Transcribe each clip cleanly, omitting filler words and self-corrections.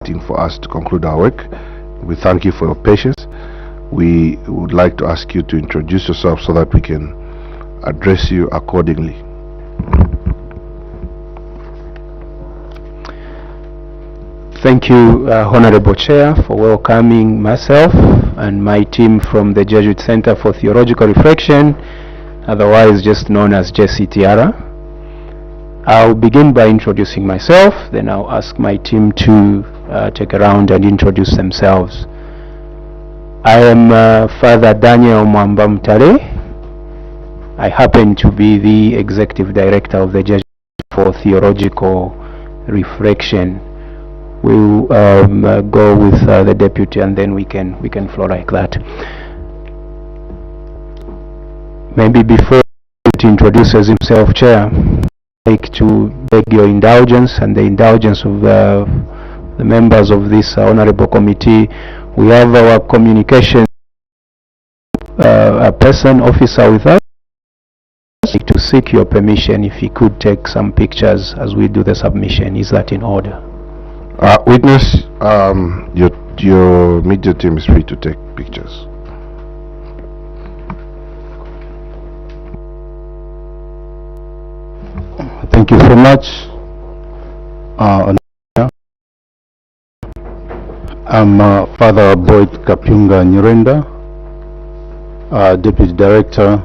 waiting for us to conclude our work. We thank you for your patience. We would like to ask you to introduce yourself so that we can address you accordingly. Thank you, Honorable Chair, for welcoming myself and my team from the Jesuit Center for Theological Reflection, otherwise just known as JESUIT. I'll begin by introducing myself, then I'll ask my team to take a round and introduce themselves. I am Father Daniel Mwamba Mutale. I happen to be the Executive Director of the Jesuit for Theological Reflection. We'll go with the deputy, and then we can flow like that. Maybe before he introduces himself, Chair, I'd like to beg your indulgence and the indulgence of the members of this honorable committee. We have our communication officer with us. I'd like to seek your permission if he could take some pictures as we do the submission. Is that in order? Witness, your media team is free to take pictures. Thank you so much. I'm Father Boyd Kapyunga Nyirenda, Deputy Director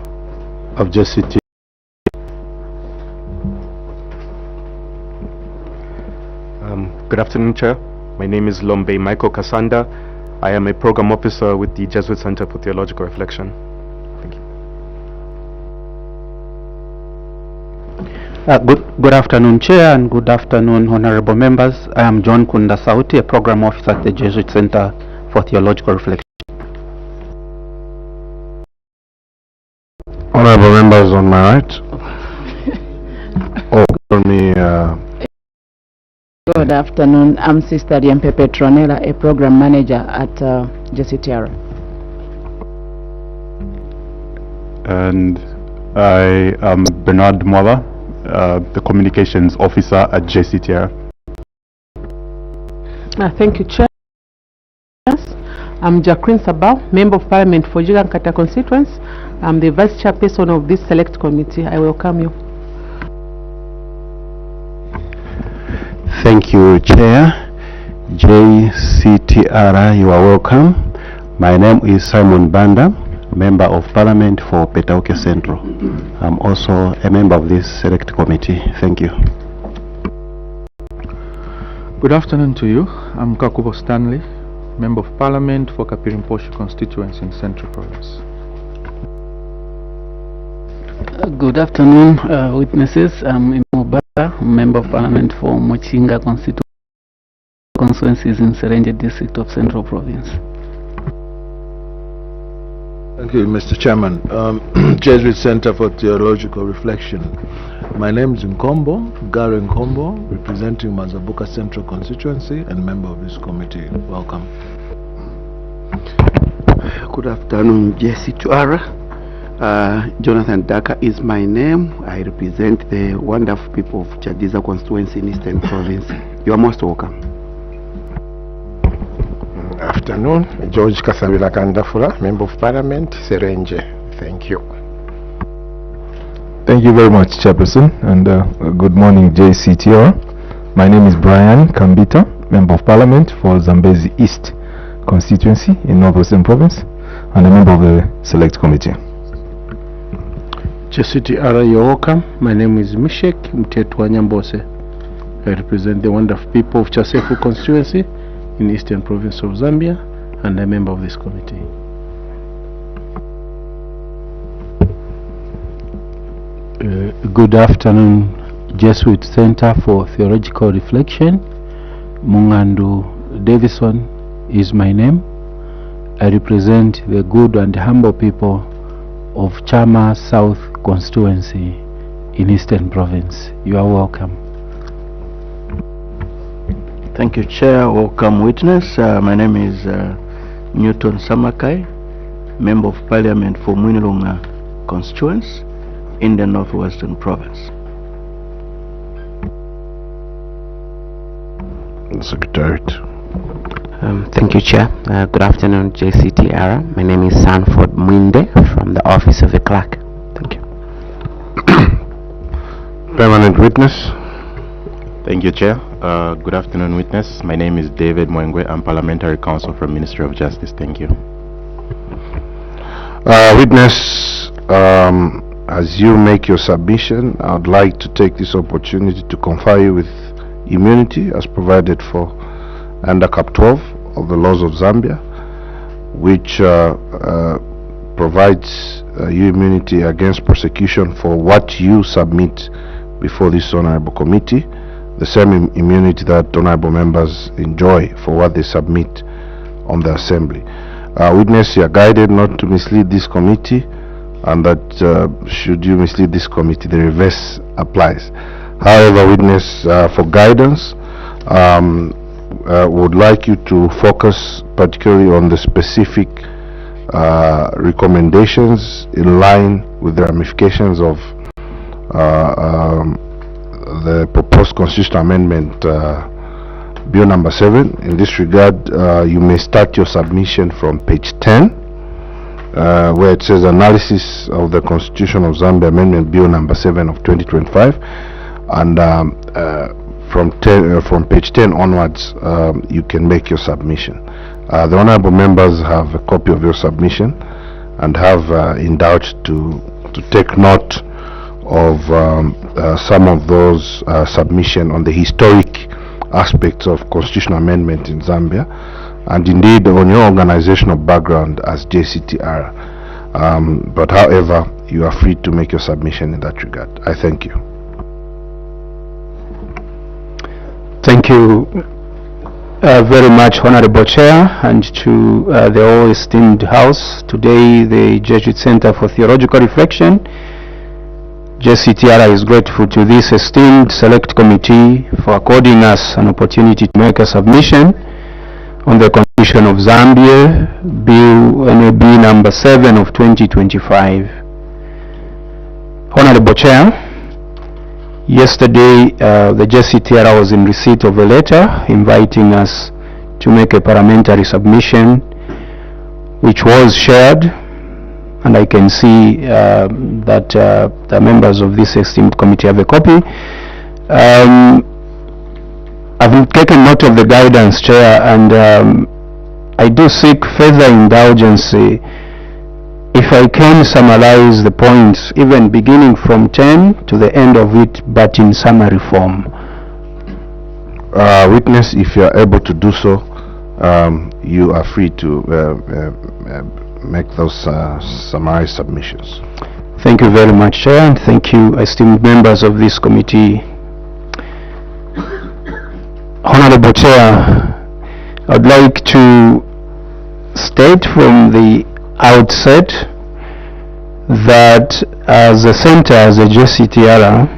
of JESUIT. Good afternoon, Chair. My name is Lombe Michael Kasanda. I am a Program Officer with the Jesuit Center for Theological Reflection. Thank you. Good afternoon, Chair, and good afternoon, honorable members. I am John Kunda Sauti, a Program Officer at the Jesuit Center for Theological Reflection. Honorable members on my right. Good afternoon. I'm Sister Liempe Petronella, a Program Manager at JESUIT. And I am Bernard Mwaba, the Communications Officer at JESUIT. Thank you, Chair. I'm Jacqueline Sabao, Member of Parliament for Jigankata constituents. I'm the Vice Chairperson of this Select Committee. I welcome you. Thank you, Chair. JCTR, you are welcome. My name is Simon Banda, Member of Parliament for Petauke Central. I'm also a member of this Select Committee. Thank you. Good afternoon to you. I'm Kakubo Stanley, Member of Parliament for Kapirimposhi constituency in Central Province. Good afternoon, witnesses. I'm Imobara, Member of Parliament for Mochinga constituencies in Serenje District of Central Province. Thank you, Mr. Chairman. Jesuit Center for Theological Reflection. My name is Nkombo, Gary Nkombo, representing Mazabuka Central constituency and member of this committee. Welcome. Good afternoon, JESUIT. Jonathan Daka is my name. I represent the wonderful people of Chadiza constituency in Eastern Province. You are most welcome. Afternoon, George Kasabila Kandafula, Member of Parliament, Serenje. Thank you. Thank you very much, Chairperson, and good morning, JCTR. My name is Brian Kambita, Member of Parliament for Zambezi East constituency in Northwestern Province, and a member of the Select Committee. JCTR, you're welcome. My name is Mishek Mtetwa Nyambose. I represent the wonderful people of Chasefu constituency in Eastern Province of Zambia, and a member of this committee. Good afternoon, Jesuit Center for Theological Reflection. Mungandu Davison is my name. I represent the good and humble people of Chama South constituency in Eastern Province. You are welcome. Thank you, Chair. Welcome, witness. My name is Newton Samakai, Member of Parliament for Mwinilunga constituency in the Northwestern Province. Secretariat. Thank you, Chair. Good afternoon, JCTR. My name is Sanford Mwinde from the Office of the Clerk. Thank you. Permanent witness. Thank you, Chair. Good afternoon, witness. My name is David Mwengwe. I'm Parliamentary Counsel from Ministry of Justice. Thank you. Witness, as you make your submission, I would like to take this opportunity to confer you with immunity as provided for under Cap 12 of the laws of Zambia, which provides you immunity against prosecution for what you submit before this honorable committee, the same immunity that honorable members enjoy for what they submit on the assembly. Witness, you are guided not to mislead this committee, and that should you mislead this committee, the reverse applies. However, witness, for guidance, would like you to focus particularly on the specific recommendations in line with the ramifications of the proposed constitutional amendment bill number 7. In this regard, you may start your submission from page 10, where it says analysis of the Constitution of Zambia Amendment Bill number 7 of 2025, and from page 10 onwards, you can make your submission. The honorable members have a copy of your submission and have indulged to take note of some of those submission on the historic aspects of constitutional amendment in Zambia, and indeed on your organizational background as JCTR. But however, you are free to make your submission in that regard. I thank you. Thank you very much, Honorable Chair, and to the all esteemed House. Today, the Jesuit Center for Theological Reflection, JCTR, is grateful to this esteemed Select Committee for according us an opportunity to make a submission on the Constitution of Zambia, Bill N.A.B. number 7 of 2025. Honorable Chair, yesterday the JCTR was in receipt of a letter inviting us to make a parliamentary submission, which was shared, and I can see that the members of this esteemed committee have a copy. I've taken note of the guidance, Chair, and I do seek further indulgence if I can summarize the points, even beginning from 10 to the end of it, but in summary form. Witness, if you are able to do so, you are free to make those summary submissions. Thank you very much, Chair, and thank you, esteemed members of this committee. Honorable Chair, I'd like to state from the outset that as a center, as a JCTR,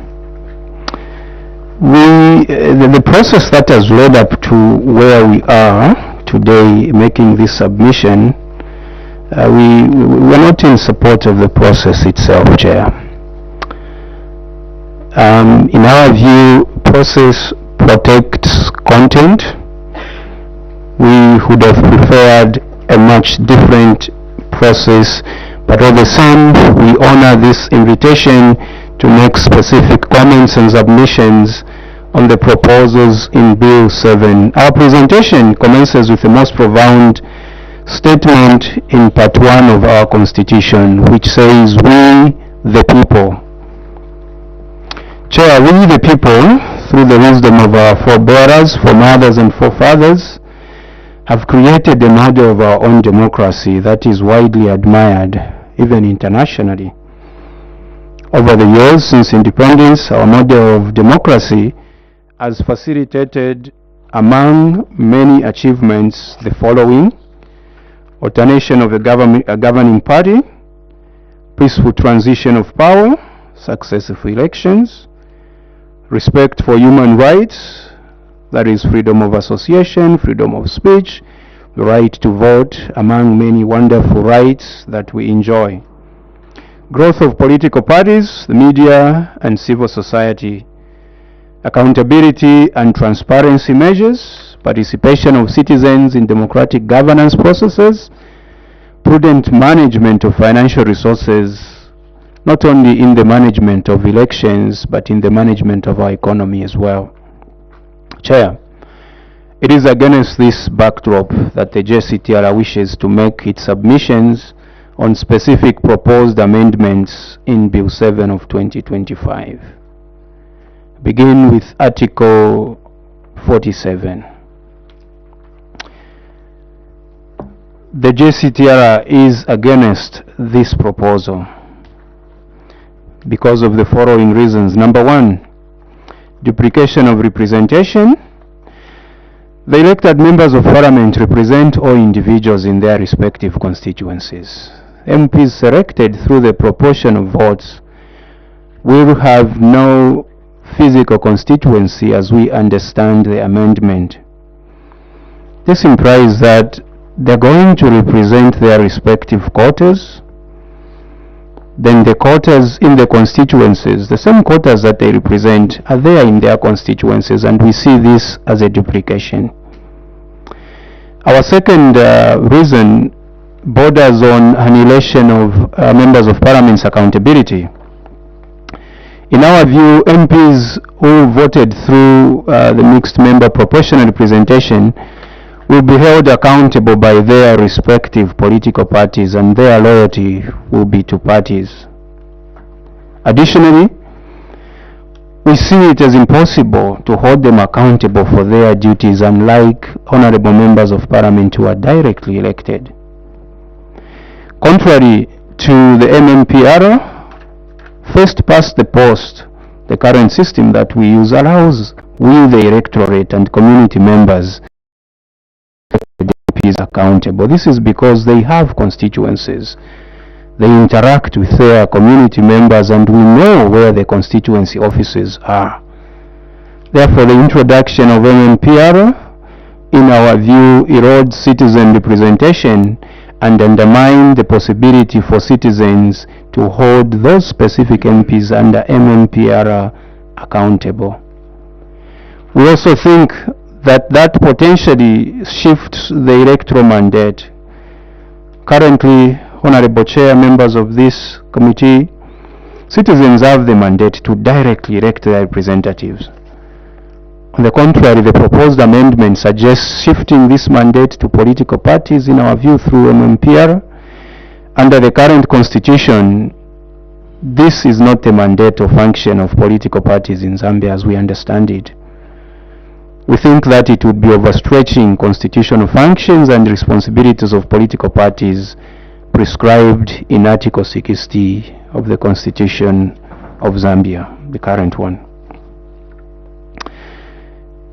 the process that has led up to where we are today making this submission, we're not in support of the process itself, Chair. In our view, process protects content. We would have preferred a much different process, but all the same, we honor this invitation to make specific comments and submissions on the proposals in Bill 7. Our presentation commences with the most profound statement in Part 1 of our Constitution, which says, "We the people." Chair, we the people, through the wisdom of our forebearers, foremothers and forefathers, have created a model of our own democracy that is widely admired, even internationally. Over the years since independence, our model of democracy has facilitated, among many achievements, the following: alternation of a governing party, peaceful transition of power, successive elections, respect for human rights, that is freedom of association, freedom of speech, the right to vote, among many wonderful rights that we enjoy. Growth of political parties, the media and civil society. accountability and transparency measures, participation of citizens in democratic governance processes, prudent management of financial resources, not only in the management of elections, but in the management of our economy as well. Chair, it is against this backdrop that the JCTR wishes to make its submissions on specific proposed amendments in Bill 7 of 2025. Begin with Article 47. The JCTR is against this proposal because of the following reasons. Number one, duplication of representation. The elected members of Parliament represent all individuals in their respective constituencies. MPs selected through the proportion of votes will have no physical constituency as we understand the amendment. This implies that they're going to represent their respective quotas. Then the quotas in the constituencies, the same quotas that they represent, are there in their constituencies, and we see this as a duplication. Our second reason borders on annihilation of members of Parliament's accountability. In our view, MPs who voted through the mixed member proportional representation will be held accountable by their respective political parties, and their loyalty will be to parties. Additionally, we see it as impossible to hold them accountable for their duties, unlike honorable members of Parliament who are directly elected. Contrary to the MMPR, first past the post, the current system that we use allows we, the electorate and community members, the MPs accountable. This is because they have constituencies. They interact with their community members, and we know where the constituency offices are. Therefore, the introduction of MMPR, in our view, erodes citizen representation and undermine the possibility for citizens to hold those specific MPs under MMPR accountable. We also think that potentially shifts the electoral mandate. Currently, Honorable Chair, members of this committee, citizens have the mandate to directly elect their representatives. On the contrary, the proposed amendment suggests shifting this mandate to political parties, in our view, through MMPR. Under the current constitution, this is not the mandate or function of political parties in Zambia as we understand it. We think that it would be overstretching constitutional functions and responsibilities of political parties prescribed in Article 60 of the Constitution of Zambia, the current one.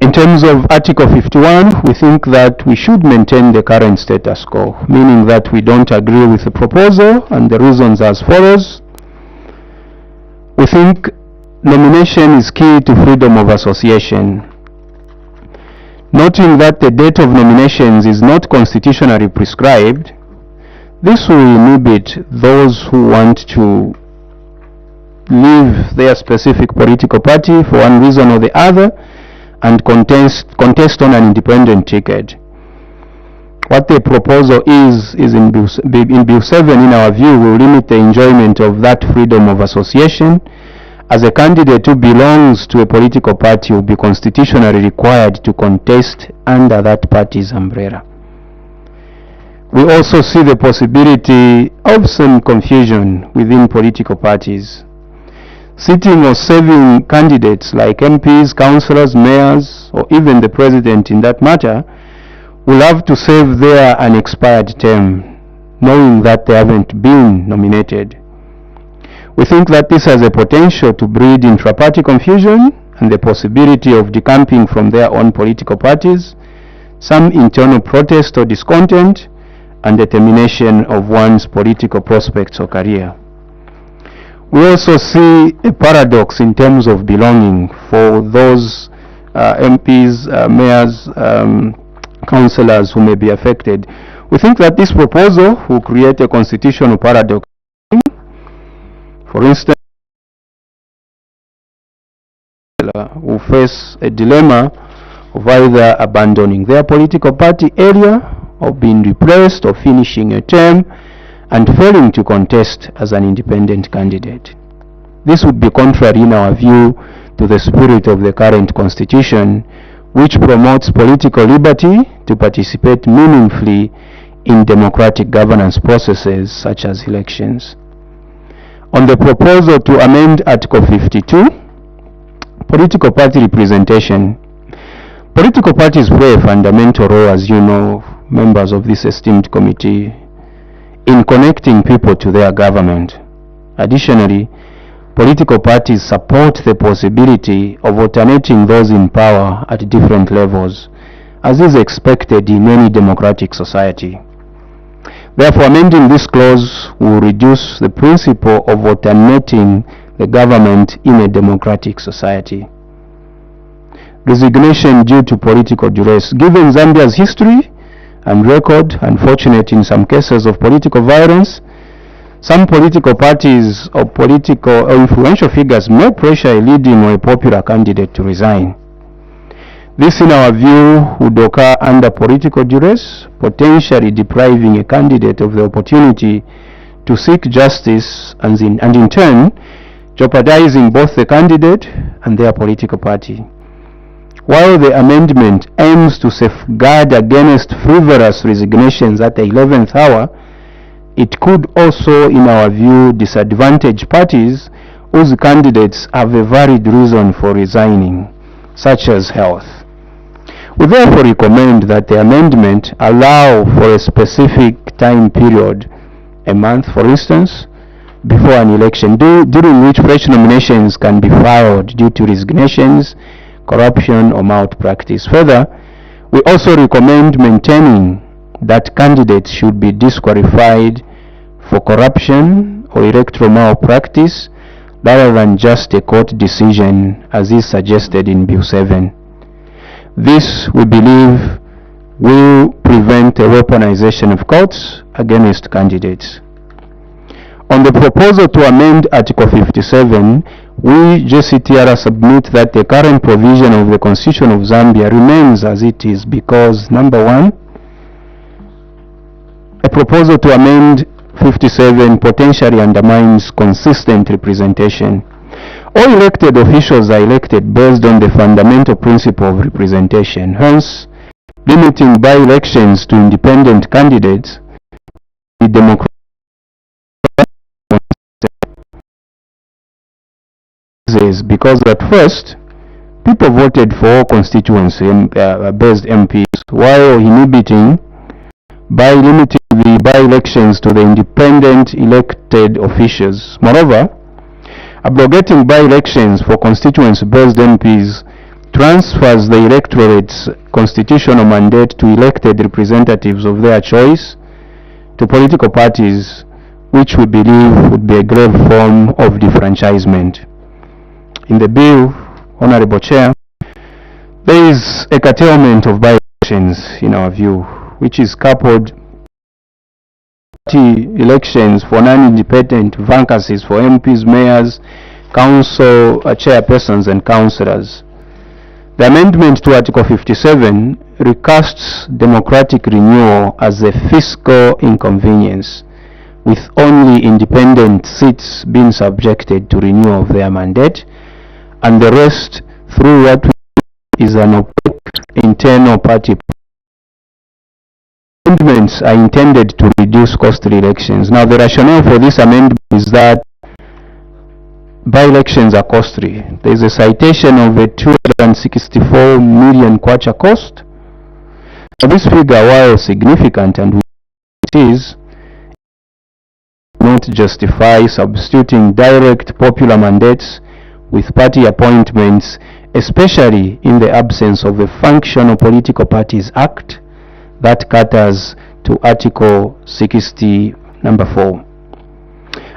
In terms of Article 51, we think that we should maintain the current status quo, meaning that we don't agree with the proposal, and the reasons as follows. We think nomination is key to freedom of association. Noting that the date of nominations is not constitutionally prescribed, this will inhibit those who want to leave their specific political party for one reason or the other and contest on an independent ticket. What the proposal is in Bill 7, in our view, will limit the enjoyment of that freedom of association, as a candidate who belongs to a political party will be constitutionally required to contest under that party's umbrella. We also see the possibility of some confusion within political parties. Sitting or serving candidates like MPs, councillors, mayors, or even the president in that matter will have to serve their unexpired term, knowing that they haven't been nominated. We think that this has a potential to breed intra-party confusion and the possibility of decamping from their own political parties, some internal protest or discontent, and the termination of one's political prospects or career. We also see a paradox in terms of belonging for those MPs, mayors, councillors who may be affected. We think that this proposal will create a constitutional paradox. For instance, will face a dilemma of either abandoning their political party area, or being replaced, or finishing a term and failing to contest as an independent candidate. This would be contrary, in our view, to the spirit of the current constitution, which promotes political liberty to participate meaningfully in democratic governance processes such as elections. On the proposal to amend Article 52, political party representation. Political parties play a fundamental role, as you know, members of this esteemed committee, in connecting people to their government. Additionally, political parties support the possibility of alternating those in power at different levels, as is expected in any democratic society. Therefore, amending this clause will reduce the principle of alternating the government in a democratic society. Resignation due to political duress. Given Zambia's history and record, unfortunate in some cases, of political violence, some political parties or political or influential figures may pressure a leading or a popular candidate to resign. This, in our view, would occur under political duress, potentially depriving a candidate of the opportunity to seek justice and in turn jeopardizing both the candidate and their political party. While the amendment aims to safeguard against frivolous resignations at the 11th hour, it could also, in our view, disadvantage parties whose candidates have a valid reason for resigning, such as health. We therefore recommend that the amendment allow for a specific time period, a month for instance, before an election, during which fresh nominations can be filed due to resignations, corruption, or malpractice. Further, we also recommend maintaining that candidates should be disqualified for corruption or electoral malpractice rather than just a court decision, as is suggested in Bill 7. This, we believe, will prevent a weaponization of courts against candidates. On the proposal to amend Article 57, we, JCTR, submit that the current provision of the Constitution of Zambia remains as it is because, number one, a proposal to amend 57 potentially undermines consistent representation. All elected officials are elected based on the fundamental principle of representation. Hence, limiting by-elections to independent candidates is democratic. Because at first, people voted for all constituency-based MPs, while inhibiting by limiting the by-elections to the independent elected officials. Moreover, abrogating by-elections for constituency-based MPs transfers the electorate's constitutional mandate to elected representatives of their choice to political parties, which we believe would be a grave form of defranchisement. In the bill, Honorable Chair, there is a curtailment of by-elections, in our view, which is coupled party elections for non-independent vacancies for MPs, mayors, council chairpersons, and councillors. The amendment to Article 57 recasts democratic renewal as a fiscal inconvenience, with only independent seats being subjected to renewal of their mandate, and the rest through what is an opaque internal party. Amendments are intended to reduce costly elections. Now, the rationale for this amendment is that by-elections are costly. There is a citation of a 264 million kwacha cost. Now, this figure, while significant, and it is, not justify substituting direct popular mandates with party appointments, especially in the absence of a functional Political Parties Act that caters to Article 60, number 4.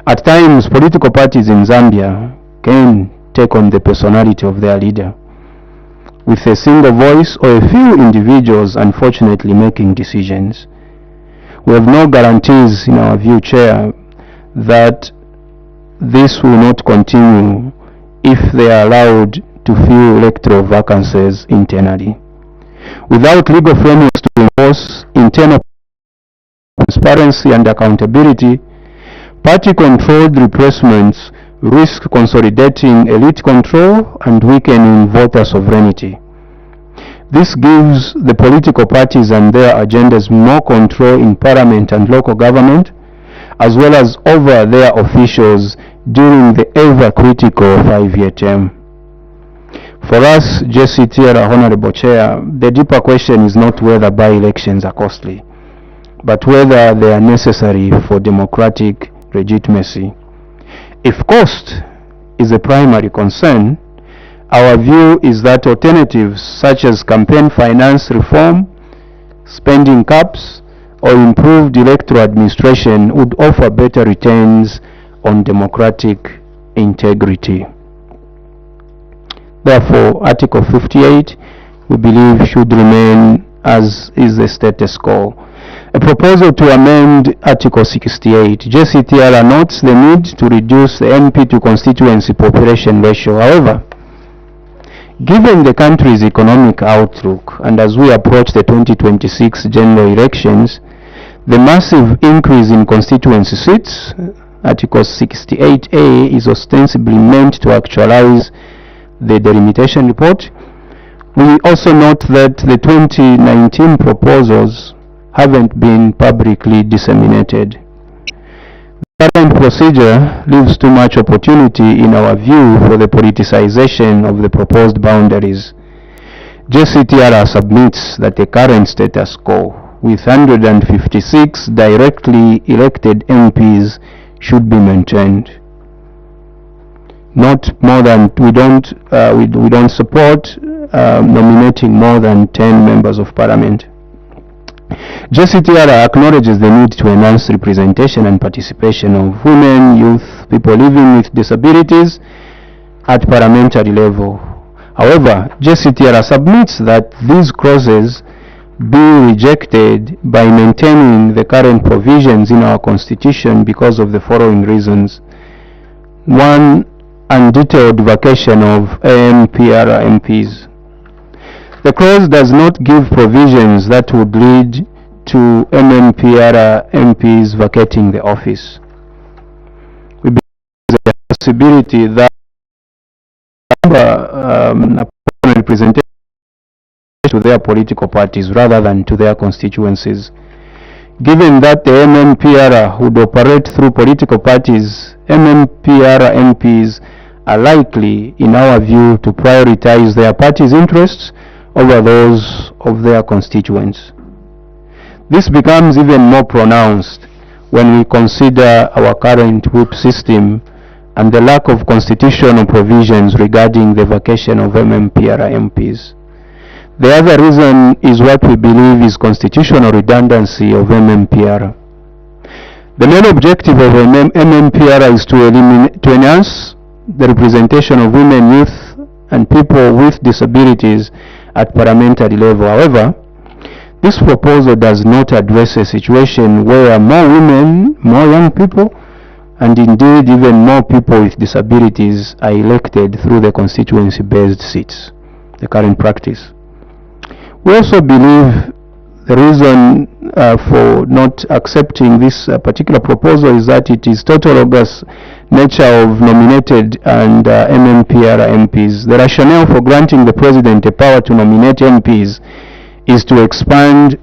At times, political parties in Zambia can take on the personality of their leader, with a single voice or a few individuals unfortunately making decisions. We have no guarantees, in our view, Chair, that this will not continue if they are allowed to fill electoral vacancies internally. Without legal frameworks to enforce internal transparency and accountability, party-controlled replacements risk consolidating elite control and weakening voter sovereignty. This gives the political parties and their agendas more control in parliament and local government, as well as over their officials during the ever-critical 5-year term. For us, JCT, Honorable Chair, the deeper question is not whether by-elections are costly, but whether they are necessary for democratic legitimacy. If cost is a primary concern, our view is that alternatives such as campaign finance reform, spending caps, or improved electoral administration would offer better returns on democratic integrity. Therefore, Article 58, we believe, should remain as is the status quo. A proposal to amend Article 68. JCTR notes the need to reduce the MP to constituency population ratio. However, given the country's economic outlook and as we approach the 2026 general elections, the massive increase in constituency seats, Article 68A, is ostensibly meant to actualize the delimitation report. We also note that the 2019 proposals haven't been publicly disseminated. The current procedure leaves too much opportunity, in our view, for the politicization of the proposed boundaries. JCTR submits that the current status quo, with 156 directly elected MPs, should be maintained. Not more than, we don't support nominating more than 10 members of parliament. JCTR acknowledges the need to enhance representation and participation of women, youth, people living with disabilities at parliamentary level. However, JCTR submits that these clauses be rejected by maintaining the current provisions in our constitution because of the following reasons. One, undetailed vacation of AMPR MPs. The clause does not give provisions that would lead to MMPR MPs vacating the office. We believe there is a possibility that representation to their political parties rather than to their constituencies. Given that the MMPR would operate through political parties, MMPR MPs are likely, in our view, to prioritize their party's interests over those of their constituents. This becomes even more pronounced when we consider our current whip system and the lack of constitutional provisions regarding the vacation of MMPR MPs. The other reason is what we believe is constitutional redundancy of MMPR. The main objective of MMPR is to enhance the representation of women, youth, and people with disabilities at parliamentary level. However, this proposal does not address a situation where more women, more young people, and indeed even more people with disabilities are elected through the constituency-based seats, the current practice. We also believe the reason for not accepting this particular proposal is that it is tautologous nature of nominated and MMPR MPs. The rationale for granting the President a power to nominate MPs is to expand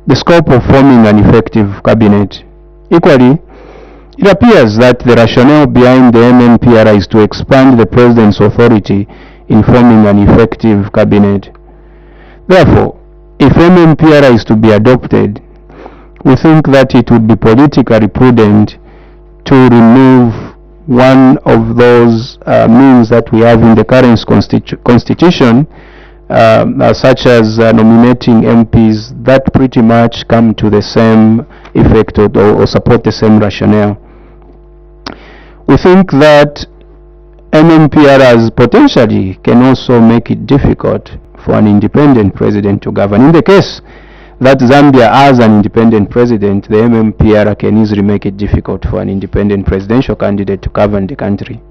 the scope of forming an effective cabinet. Equally, it appears that the rationale behind the MMPR is to expand the President's authority in forming an effective cabinet. Therefore, if MMPR is to be adopted, we think that it would be politically prudent to remove one of those means that we have in the current constitution, such as nominating MPs that pretty much come to the same effect or support the same rationale. We think that MMPRs potentially can also make it difficult for an independent president to govern. In the case that Zambia has an independent president, the MMPR can easily make it difficult for an independent presidential candidate to govern the country.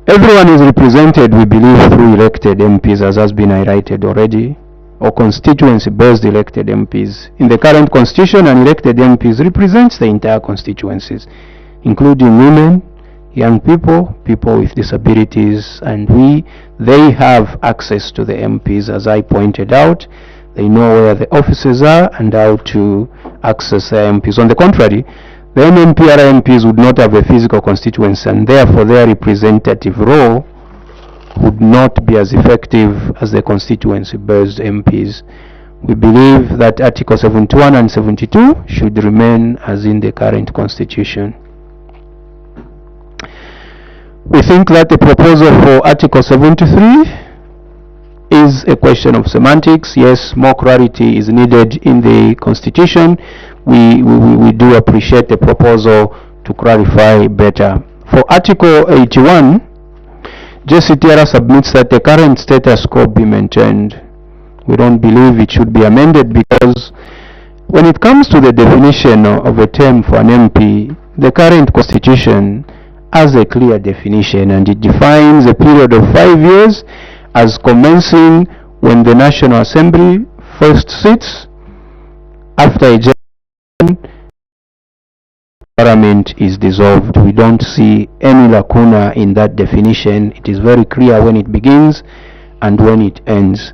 Everyone is represented, we believe, through elected MPs, as has been highlighted already, or constituency-based elected MPs. In the current constitution, an elected MPs represents the entire constituencies, including women, young people, people with disabilities, and they have access to the MPs, as I pointed out. They know where the offices are and how to access their MPs. On the contrary, the MMPR MPs would not have a physical constituency, and therefore their representative role would not be as effective as the constituency-based MPs. We believe that Article 71 and 72 should remain as in the current constitution. We think that the proposal for Article 73 is a question of semantics. Yes, more clarity is needed in the constitution. We do appreciate the proposal to clarify better. For Article 81, JCTR submits that the current status quo be maintained. We don't believe it should be amended because when it comes to the definition of a term for an MP, the current constitution has a clear definition, and it defines a period of 5 years as commencing when the National Assembly first sits after a general Parliament is dissolved. We don't see any lacuna in that definition. It is very clear when it begins and when it ends.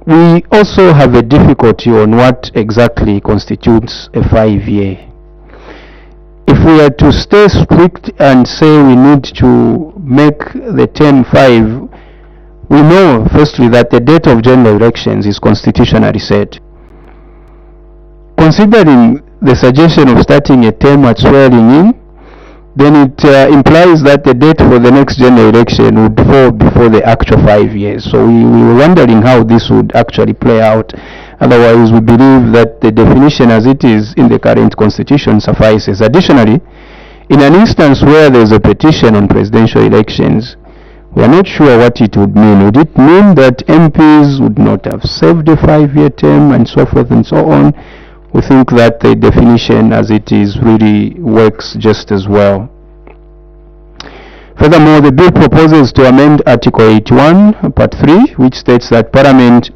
We also have a difficulty on what exactly constitutes a 5-year. If we are to stay strict and say we need to make the term 5, we know firstly that the date of general elections is constitutionally set. Considering the suggestion of starting a term at swearing in, then it implies that the date for the next general election would fall before the actual 5 years. So we were wondering how this would actually play out. Otherwise, we believe that the definition as it is in the current constitution suffices. Additionally, in an instance where there is a petition on presidential elections, we are not sure what it would mean. Would it mean that MPs would not have served a 5-year term and so forth and so on? We think that the definition as it is really works just as well. Furthermore, the bill proposes to amend Article 81, Part 3, which states that Parliament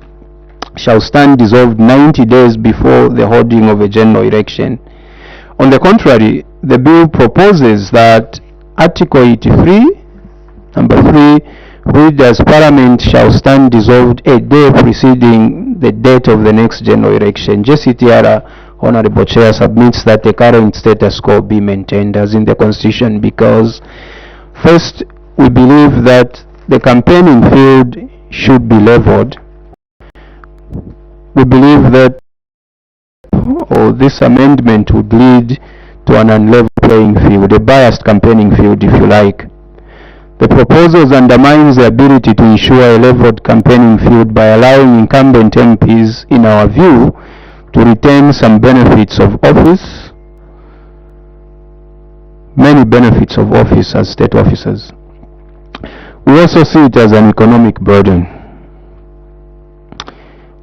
shall stand dissolved 90 days before the holding of a general election. On the contrary, the bill proposes that Article 83, Number 3, read as Parliament shall stand dissolved a day preceding the date of the next general election. JCTR, Honorable Chair, submits that the current status quo be maintained as in the Constitution because, first, we believe that the campaigning field should be leveled. We believe that this amendment would lead to an unlevel playing field, a biased campaigning field, if you like. The proposals undermines the ability to ensure a leveled campaigning field by allowing incumbent MPs, in our view, to retain some benefits of office, many benefits of office as state officers. We also see it as an economic burden.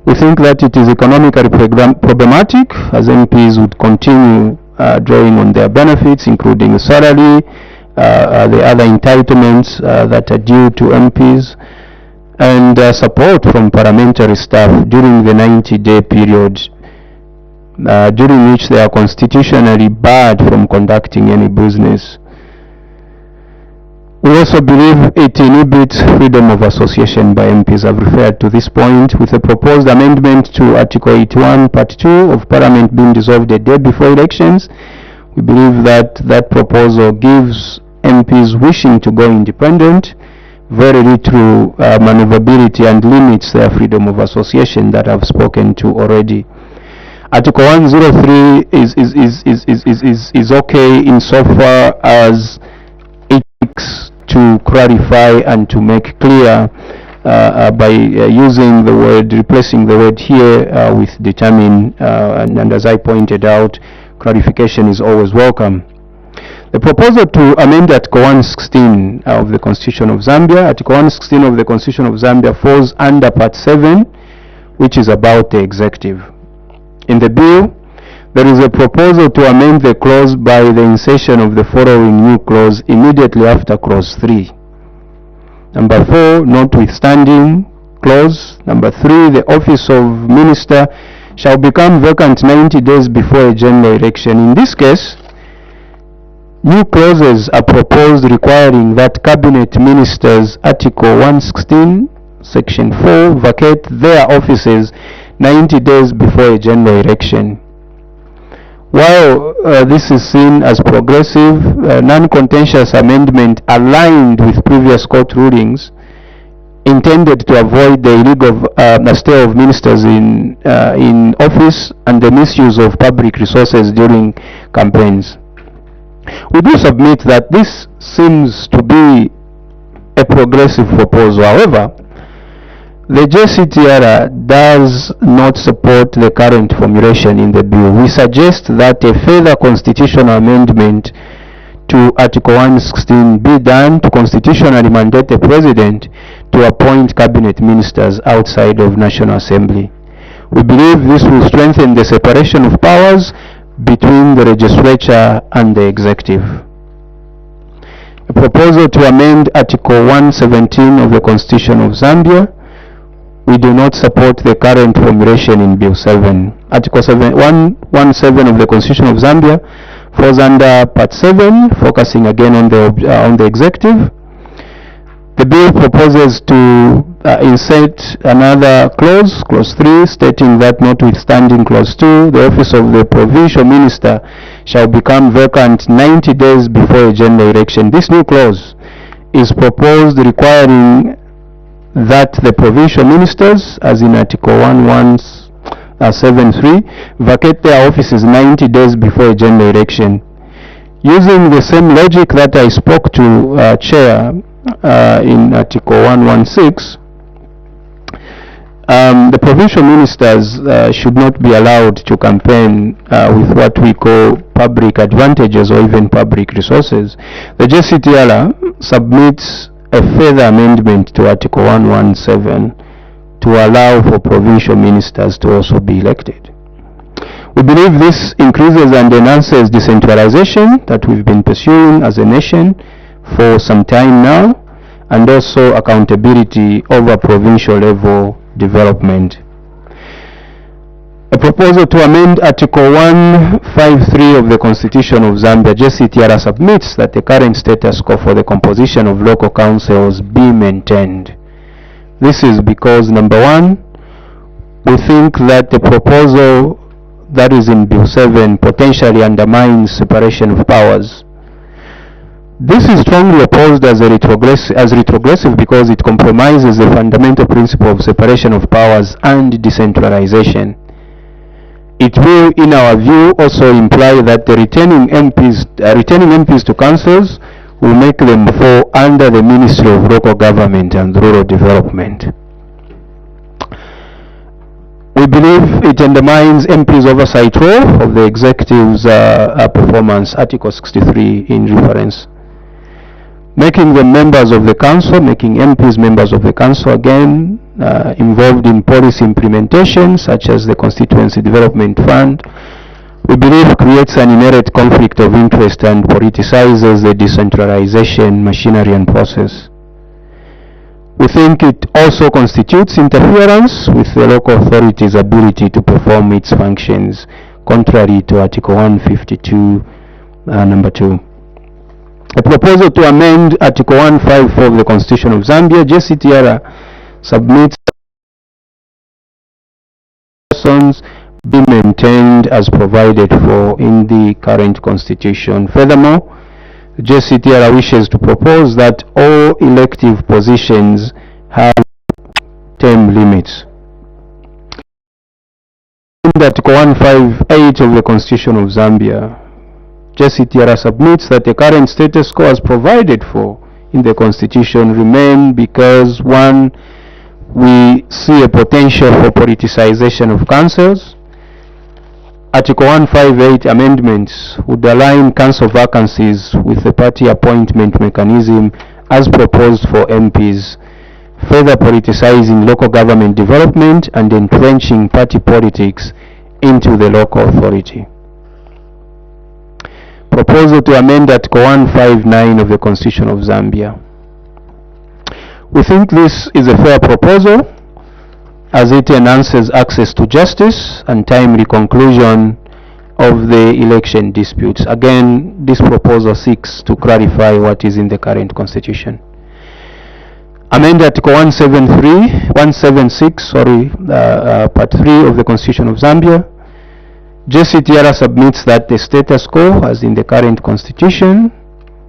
We think that it is economically problematic as MPs would continue drawing on their benefits, including salary, the other entitlements that are due to MPs, and support from parliamentary staff during the 90-day period during which they are constitutionally barred from conducting any business. We also believe it inhibits freedom of association by MPs. I've referred to this point. With a proposed amendment to Article 81, Part 2 of Parliament being dissolved a day before elections, we believe that that proposal gives MPs wishing to go independent very little maneuverability and limits their freedom of association that I've spoken to already. Article 103 is okay insofar as it seeks to clarify and to make clear by using the word, replacing the word here with determine, and as I pointed out, clarification is always welcome. The proposal to amend Article 116 of the Constitution of Zambia, Article 116 of the Constitution of Zambia falls under Part 7, which is about the executive. In the bill, there is a proposal to amend the clause by the insertion of the following new clause immediately after Clause 3. Number 4, notwithstanding clause. Number 3, the office of minister shall become vacant 90 days before a general election. In this case, new clauses are proposed requiring that cabinet ministers, Article 116, Section 4, vacate their offices 90 days before a general election. While this is seen as progressive, non-contentious amendment aligned with previous court rulings intended to avoid the illegal stay of ministers in office and the misuse of public resources during campaigns. We do submit that this seems to be a progressive proposal. However, the JCTR does not support the current formulation in the bill. We suggest that a further constitutional amendment to Article 116 be done to constitutionally mandate the President to appoint cabinet ministers outside of National Assembly. We believe this will strengthen the separation of powers between the legislature and the executive. A proposal to amend Article 117 of the Constitution of Zambia. We do not support the current formulation in Bill 7. Article 117 of the Constitution of Zambia falls under Part 7, focusing again on the executive. The bill proposes to insert another clause, Clause 3, stating that notwithstanding Clause 2, the office of the provincial minister shall become vacant 90 days before a general election. This new clause is proposed requiring that the provincial ministers, as in Article 1173, vacate their offices 90 days before a general election. Using the same logic that I spoke to, Chair, in Article 116, the provincial ministers should not be allowed to campaign with what we call public advantages or even public resources. The JCTR submits a further amendment to Article 117 to allow for provincial ministers to also be elected. We believe this increases and enhances decentralization that we've been pursuing as a nation for some time now, and also accountability over provincial level development. A proposal to amend Article 153 of the Constitution of Zambia, JCTR submits that the current status quo for the composition of local councils be maintained. This is because, number 1, we think that the proposal that is in Bill 7 potentially undermines separation of powers. This is strongly opposed as retrogressive because it compromises the fundamental principle of separation of powers and decentralization. It will, in our view, also imply that the returning MPs to councils will make them fall under the Ministry of Local Government and Rural Development. We believe it undermines MPs' oversight role of the executive's performance, Article 63 in reference. Making them members of the council, making MPs members of the council again, involved in policy implementation such as the Constituency Development Fund, we believe creates an inherent conflict of interest and politicizes the decentralization machinery and process. We think it also constitutes interference with the local authority's ability to perform its functions, contrary to Article 152, number 2. A proposal to amend Article 154 of the Constitution of Zambia, JCTR submits persons be maintained as provided for in the current Constitution. Furthermore, JCTR wishes to propose that all elective positions have term limits. In Article 158 of the Constitution of Zambia, JCTR submits that the current status quo as provided for in the Constitution remain because, 1, we see a potential for politicization of councils. Article 158 amendments would align council vacancies with the party appointment mechanism as proposed for MPs, further politicizing local government development and entrenching party politics into the local authority. Proposal to amend Article 159 of the Constitution of Zambia. We think this is a fair proposal as it enhances access to justice and timely conclusion of the election disputes. Again, this proposal seeks to clarify what is in the current constitution. Amend Article 176, Part 3 of the Constitution of Zambia. JCTR submits that the status quo, as in the current constitution,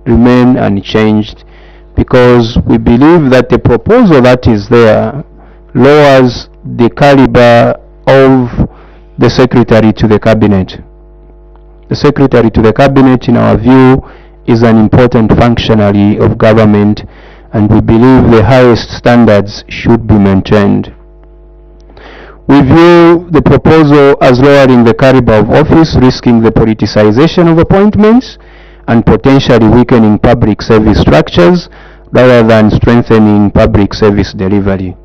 remain unchanged, because we believe that the proposal that is there lowers the caliber of the Secretary to the Cabinet. The Secretary to the Cabinet, in our view, is an important functionary of government, and we believe the highest standards should be maintained. We view the proposal as lowering the caliber of office, risking the politicization of appointments, and potentially weakening public service structures rather than strengthening public service delivery.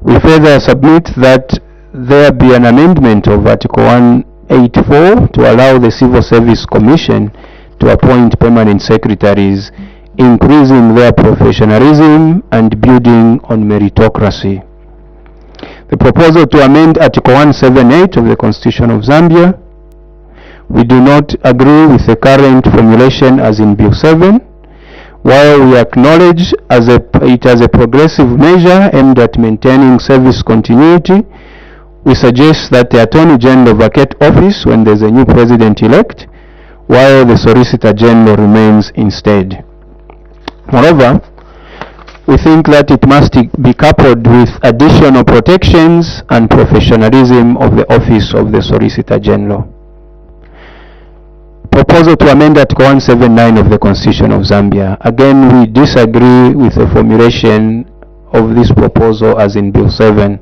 We further submit that there be an amendment of Article 184 to allow the Civil Service Commission to appoint permanent secretaries, increasing their professionalism and building on meritocracy. The proposal to amend Article 178 of the Constitution of Zambia, we do not agree with the current formulation as in Bill 7. While we acknowledge it as a progressive measure aimed at maintaining service continuity, we suggest that the Attorney General vacate office when there is a new president-elect, while the Solicitor General remains instead. Moreover, we think that it must be coupled with additional protections and professionalism of the office of the Solicitor General. Proposal to amend Article 179 of the Constitution of Zambia. Again, we disagree with the formulation of this proposal as in Bill 7.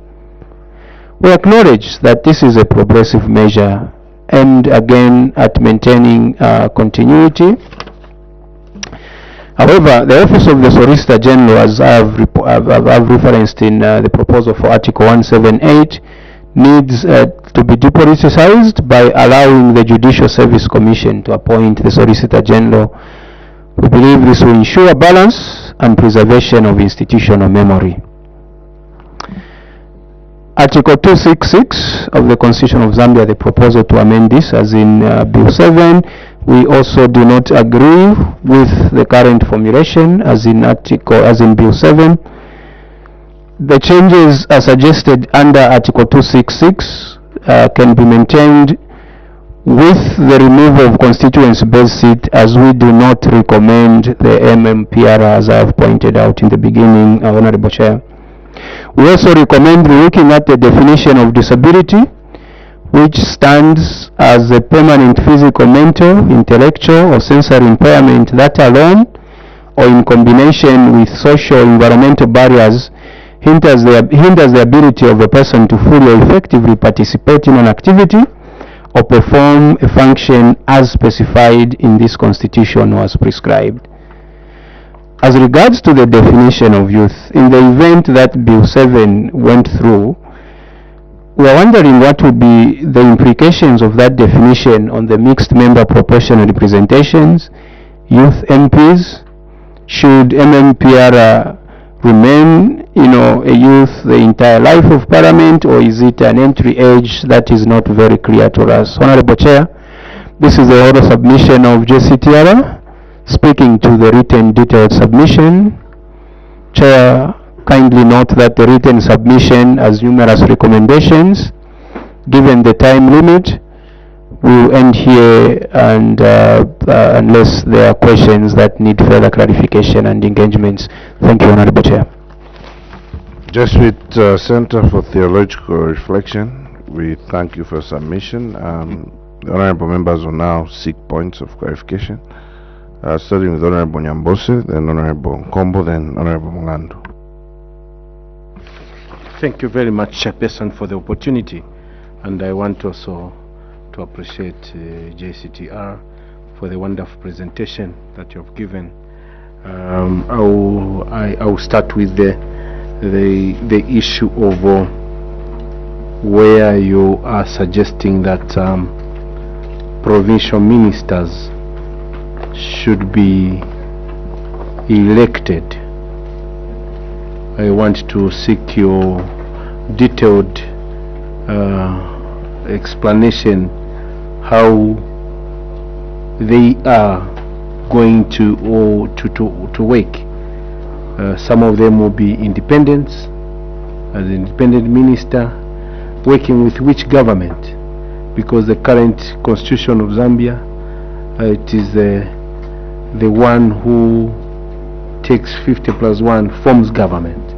We acknowledge that this is a progressive measure aimed again at maintaining continuity. However, the Office of the Solicitor General, as I have referenced in the proposal for Article 178, needs to be depoliticized by allowing the Judicial Service Commission to appoint the Solicitor General. We believe this will ensure balance and preservation of institutional memory. Article 266 of the Constitution of Zambia, the proposal to amend this as in Bill 7, we also do not agree with the current formulation as in Bill 7. The changes are suggested under Article 266 can be maintained with the removal of constituency-based seat, as we do not recommend the MMPR, as I have pointed out in the beginning, Honorable Chair. We also recommend looking at the definition of disability, which stands as a permanent physical, mental, intellectual, or sensory impairment that alone, or in combination with social environmental barriers, hinders the ability of a person to fully or effectively participate in an activity or perform a function as specified in this Constitution or as prescribed. As regards to the definition of youth, in the event that Bill 7 went through, we are wondering what would be the implications of that definition on the mixed member proportional representations, youth MPs. Should MMPR remain, a youth the entire life of Parliament, or is it an entry age? That is not very clear to us. Honorable Chair, this is the order submission of JCTR. Speaking to the written detailed submission, Chair, kindly note that the written submission has numerous recommendations. Given the time limit, we will end here, and unless there are questions that need further clarification and engagements. Thank you, Honorable Chair. Jesuit Center for Theological Reflection, we thank you for submission. The honorable members will now seek points of clarification, starting with Honorable Nyambose, then Honorable Nkombo, then Honorable Mungandu. Thank you very much, Chairperson, for the opportunity, and I want also to appreciate JCTR for the wonderful presentation that you have given. I will start with the issue of where you are suggesting that provincial ministers should be elected, I want to seek your detailed explanation how they are going to work. Some of them will be independents, as an independent minister, working with which government? Because the current constitution of Zambia, it is the one who takes 50+1 forms government.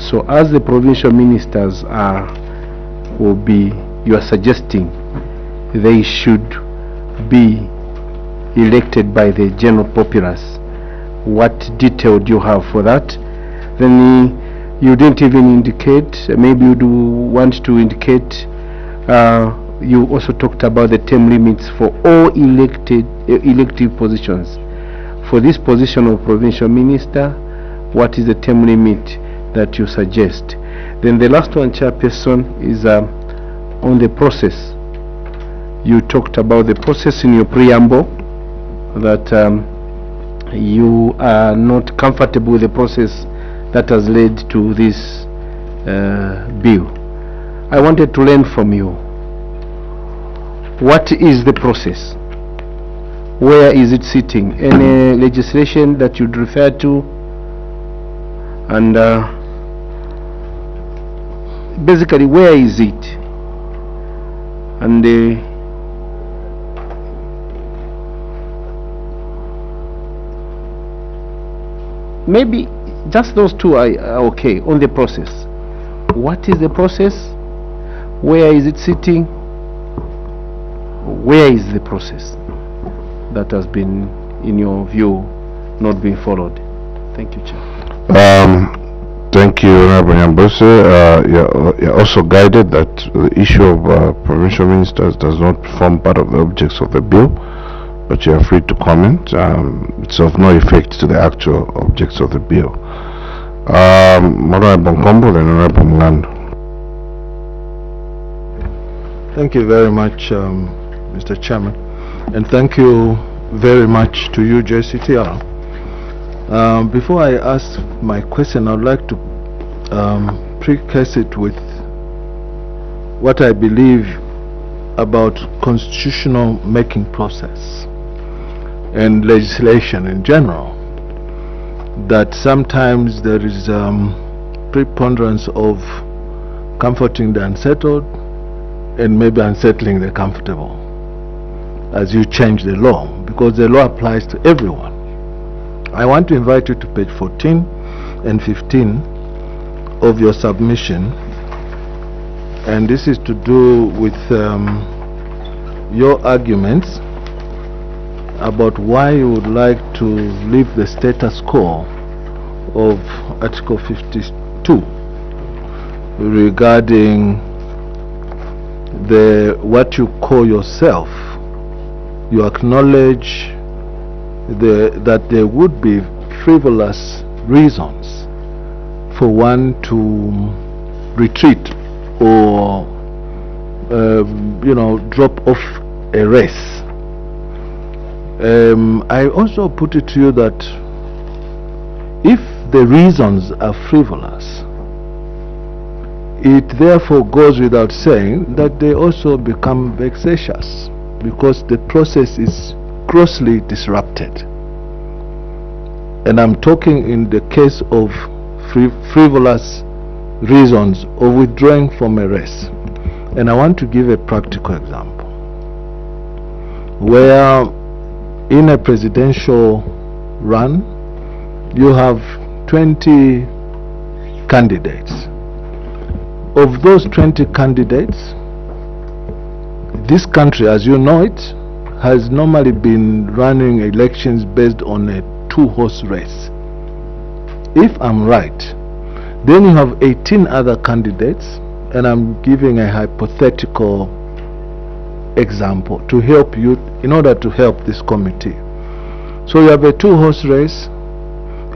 So as the provincial ministers you are suggesting they should be elected by the general populace. What detail do you have for that? Then you didn't even indicate, maybe you do want to indicate, you also talked about the term limits for all elective positions. For this position of provincial minister, what is the term limit that you suggest? Then the last one, Chairperson, is on the process. You talked about the process in your preamble, that you are not comfortable with the process that has led to this bill. I wanted to learn from you, what is the process? Where is it sitting? Any legislation that you'd refer to? And basically, where is it? And maybe just those two are okay. On the process, what is the process? Where is it sitting? Where is the process that has been, in your view, not being followed? Thank you, Chair. Thank you, Honorable Nyambose. You're also guided that the issue of provincial ministers does not form part of the objects of the bill, but you are free to comment. It's of no effect to the actual objects of the bill. Honorable Nkombo, then Honorable Mlando. Thank you very much, Mr. Chairman, and thank you very much to you, JCTR. Before I ask my question, I'd like to preface it with what I believe about constitutional making process and legislation in general, that sometimes there is preponderance of comforting the unsettled and maybe unsettling the comfortable as you change the law, because the law applies to everyone. I want to invite you to page 14 and 15 of your submission, and this is to do with your arguments about why you would like to leave the status quo of Article 52 regarding what you call yourself. You acknowledge that there would be frivolous reasons for one to retreat or drop off a race. I also put it to you that if the reasons are frivolous, it therefore goes without saying that they also become vexatious, because the process is grossly disrupted. And I'm talking in the case of frivolous reasons of withdrawing from a race. And I want to give a practical example where in a presidential run you have 20 candidates. Of those 20 candidates, this country, as you know it, has normally been running elections based on a two-horse race. If I'm right, then you have 18 other candidates, and I'm giving a hypothetical example to help you, in order to help this committee. So you have a two-horse race.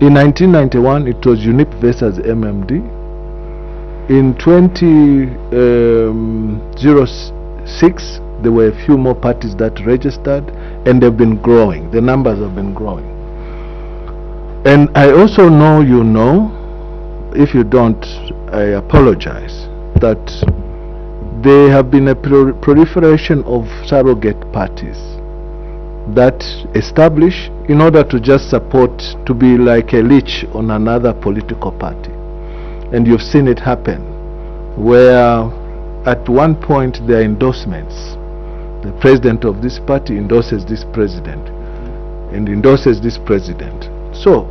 In 1991 it was UNIP versus MMD. In 2006 there were a few more parties that registered, and they've been growing. The numbers have been growing. And I also know you know, if you don't, I apologize, that there have been a proliferation of surrogate parties that establish in order to just support, to be like a leech on another political party. And you've seen it happen, where at one point there are endorsements. The president of this party endorses this president and endorses this president. So,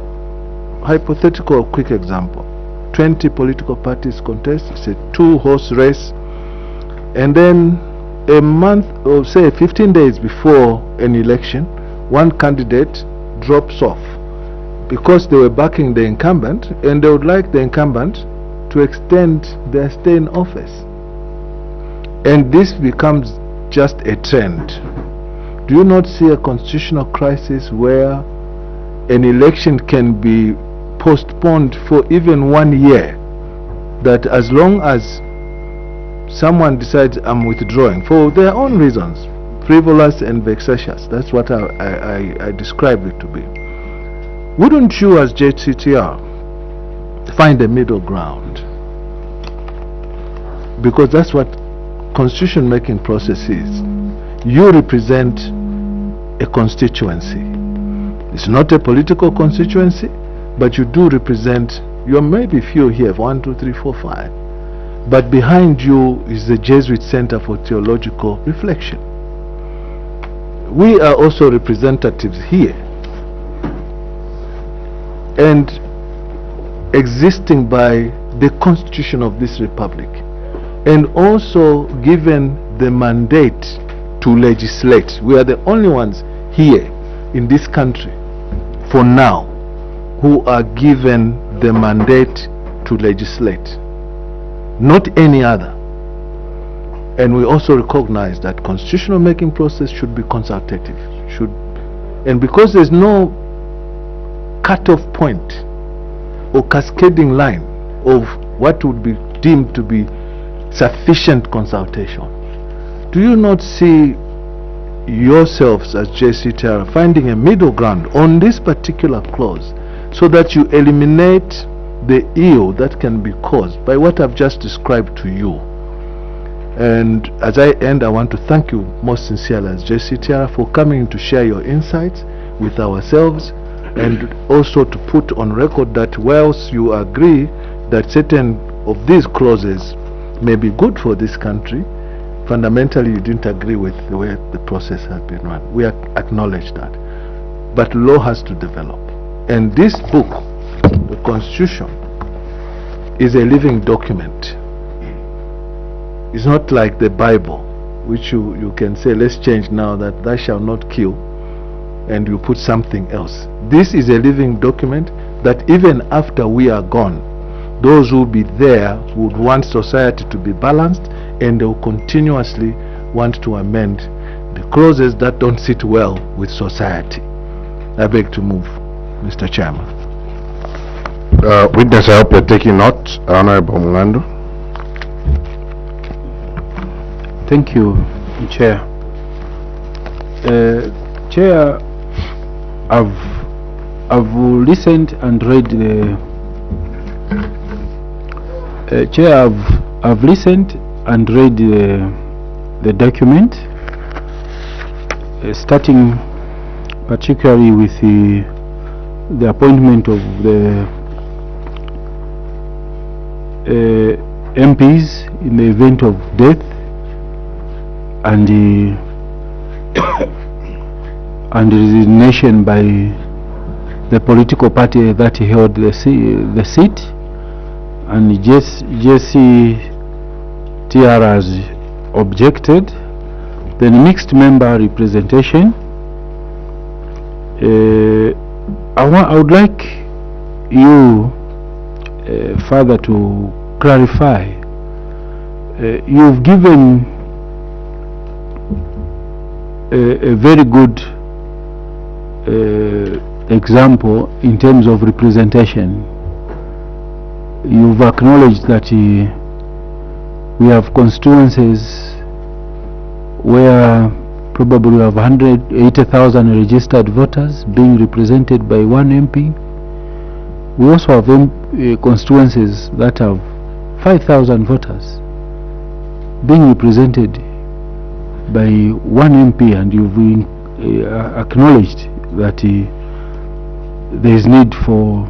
hypothetical quick example, 20 political parties contest, it's a 2-horse race, and then a month or say 15 days before an election, one candidate drops off because they were backing the incumbent and they would like the incumbent to extend their stay in office. And this becomes just a trend. Do you not see a constitutional crisis where an election can be postponed for even 1 year, that as long as someone decides I'm withdrawing for their own reasons, frivolous and vexatious, that's what I describe it to be, wouldn't you as JCTR find a middle ground? Because that's what constitution making process is. You represent a constituency. It's not a political constituency, but you do represent, you may be few here, 1, 2, 3, 4, 5, but behind you is the Jesuit Center for Theological Reflection. We are also representatives here, and existing by the Constitution of this Republic, and also given the mandate to legislate. We are the only ones here in this country for now who are given the mandate to legislate, not any other. And we also recognize that constitutional making process should be consultative, and because there's no cut-off point or cascading line of what would be deemed to be sufficient consultation, do you not see yourselves as JCTR finding a middle ground on this particular clause so that you eliminate the ill that can be caused by what I've just described to you? And as I end, I want to thank you most sincerely as JCTR for coming to share your insights with ourselves, and also to put on record that whilst you agree that certain of these clauses may be good for this country, fundamentally you didn't agree with the way the process has been run. We acknowledge that. But law has to develop. And this book, the Constitution, is a living document. It's not like the Bible, which you can say, let's change now that thou shalt not kill, and you put something else. This is a living document that even after we are gone, those who will be there would want society to be balanced, and they will continuously want to amend the clauses that don't sit well with society. I beg to move, Mr. Chairman. Witness, I hope you're taking note. Honorable Mungando. Thank you, Chair. Chair, I've listened and read the Chair, I've listened and read the document, starting particularly with the appointment of the MPs in the event of death, and resignation by the political party that held the seat, and JCTR has objected. Then mixed member representation. I would like you further to clarify. You've given a very good example in terms of representation. You've acknowledged that we have constituencies where probably we have 180,000 registered voters being represented by one MP, we also have constituencies that have 5,000 voters being represented by one MP, and you've acknowledged that there is need for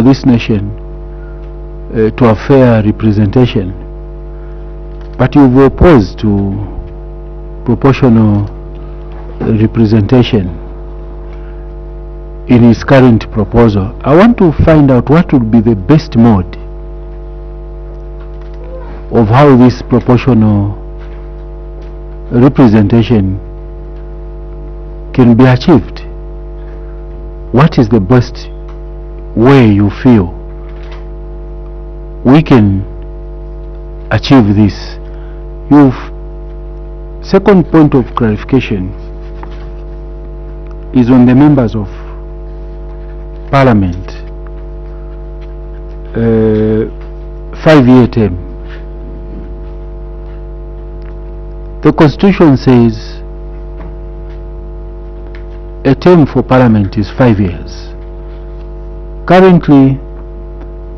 this nation to have fair representation, but you've opposed to proportional representation in his current proposal. I want to find out what would be the best mode of how this proportional representation can be achieved. What is the best way you feel we can achieve this? Second point of clarification is on the members of Parliament, 5-year term. The Constitution says a term for Parliament is 5 years. Currently,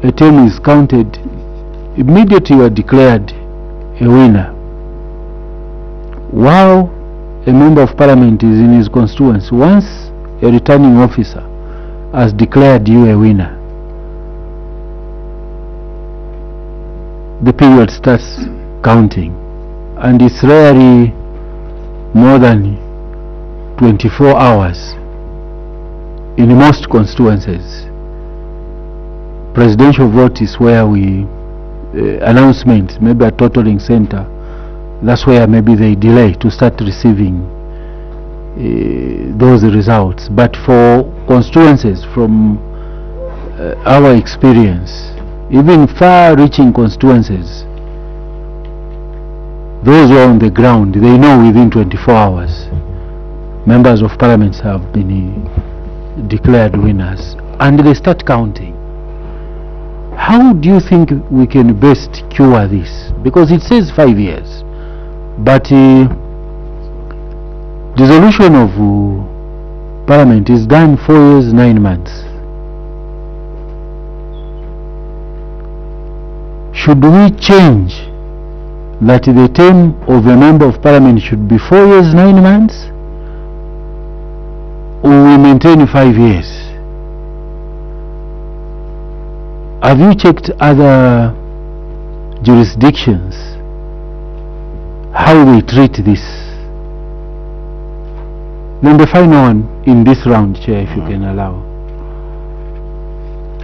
a term is counted immediately you are declared a winner, while a member of Parliament is in his constituency. Once a returning officer has declared you a winner, the period starts counting, and it's rarely more than 24 hours in most constituencies. Presidential vote is where we announcement, maybe at totaling center, that's where maybe they delay to start receiving those results. But for constituencies, from our experience, even far-reaching constituencies, those who are on the ground, they know within 24 hours members of Parliament have been declared winners, and they start counting. How do you think we can best cure this? Because it says 5 years, but dissolution of Parliament is done 4 years, 9 months. Should we change that the term of a member of Parliament should be 4 years, 9 months, or we maintain 5 years? Have you checked other jurisdictions, how they treat this? Then the final one in this round, Chair, if you can allow.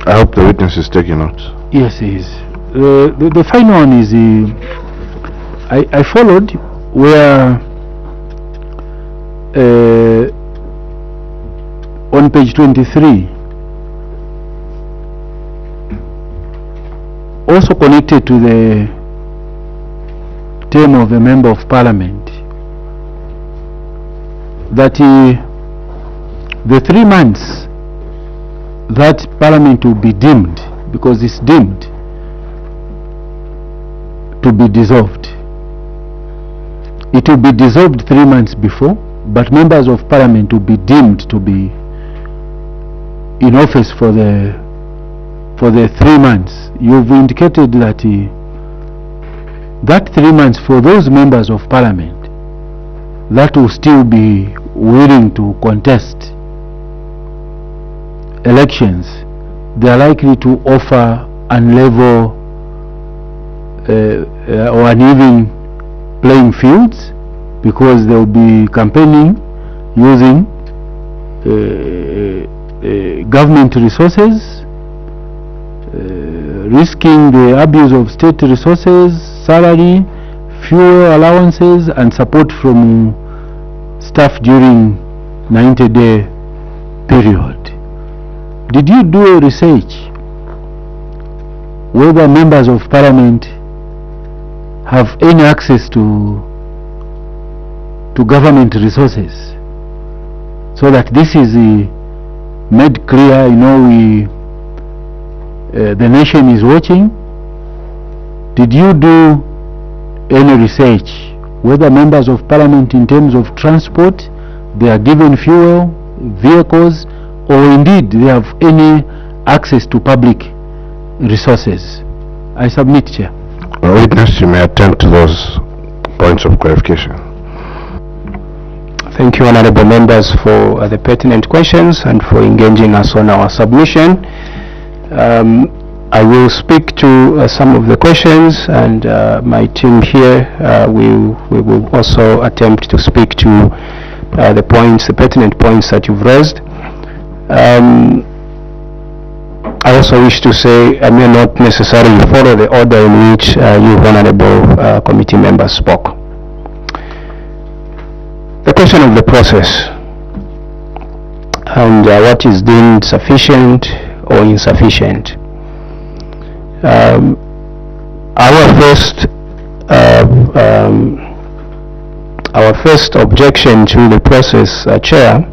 I hope the witness is taking notes. Yes, he is. The final one is I followed where on page 23, also connected to the term of a member of Parliament, that the 3 months that Parliament will be deemed, because it's deemed to be dissolved, it will be dissolved 3 months before, but members of Parliament will be deemed to be in office for the 3 months. You've indicated that that 3 months for those members of Parliament that will still be willing to contest elections, they are likely to offer unlevel or uneven playing fields, because they will be campaigning using government resources, risking the abuse of state resources, salary, fuel allowances, and support from staff during 90-day period. Did you do a research whether members of Parliament have any access to government resources, so that this is made clear? You know, the nation is watching. Did you do any research whether members of Parliament, in terms of transport, they are given fuel, vehicles, or indeed they have any access to public resources. I submit, Chair. Witness, you may attend to those points of clarification. Thank you, honorable members, for the pertinent questions and for engaging us on our submission. I will speak to some of the questions, and my team here we will also attempt to speak to the pertinent points that you've raised. I also wish to say I may not necessarily follow the order in which you honorable committee members spoke. The question of the process and what is deemed sufficient or insufficient. Our first objection to the process, Chair,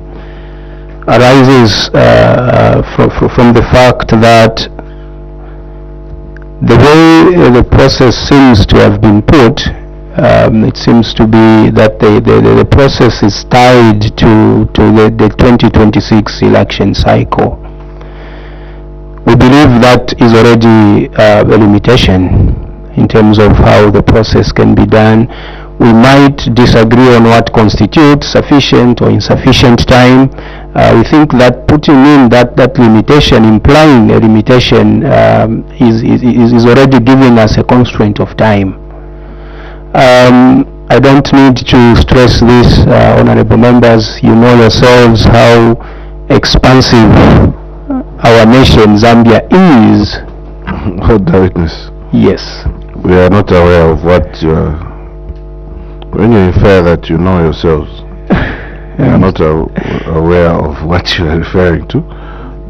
arises from the fact that the way the process seems to have been put, it seems to be that the process is tied to the 2026 election cycle. We believe that is already a limitation in terms of how the process can be done. We might disagree on what constitutes sufficient or insufficient time. We think that putting in that limitation, implying a limitation, is already giving us a constraint of time. I don't need to stress this, honorable members. You know yourselves how expansive our nation, Zambia, is. Hold the witness. Yes. We are not aware of what you are. When you infer that you know yourselves, you are not aware of what you are referring to,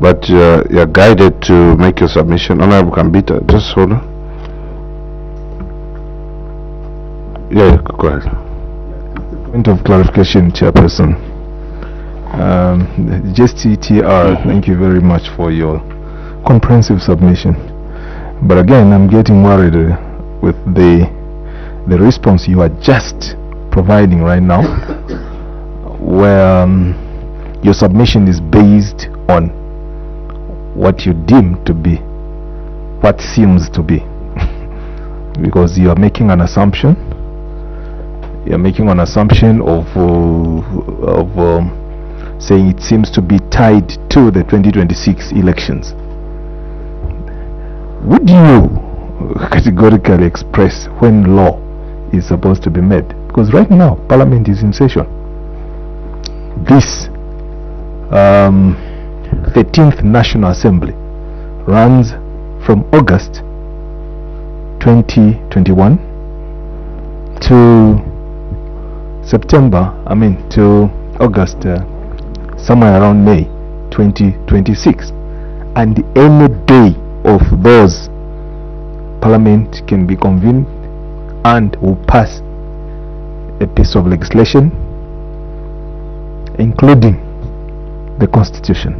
but you are guided to make your submission. Honorable Kambita, just hold on. Yeah, go ahead. Point of clarification, Chairperson. JCTR, thank you very much for your comprehensive submission. But again, I'm getting worried with the response you are just providing right now, where your submission is based on what you deem to be, what seems to be, because you are making an assumption. You're making an assumption of saying it seems to be tied to the 2026 elections. Would you categorically express when law is supposed to be made? Because right now Parliament is in session. This 13th National Assembly runs from August 2021 to September, to August, somewhere around May 2026, and any day of those Parliament can be convened and will pass a piece of legislation including the Constitution.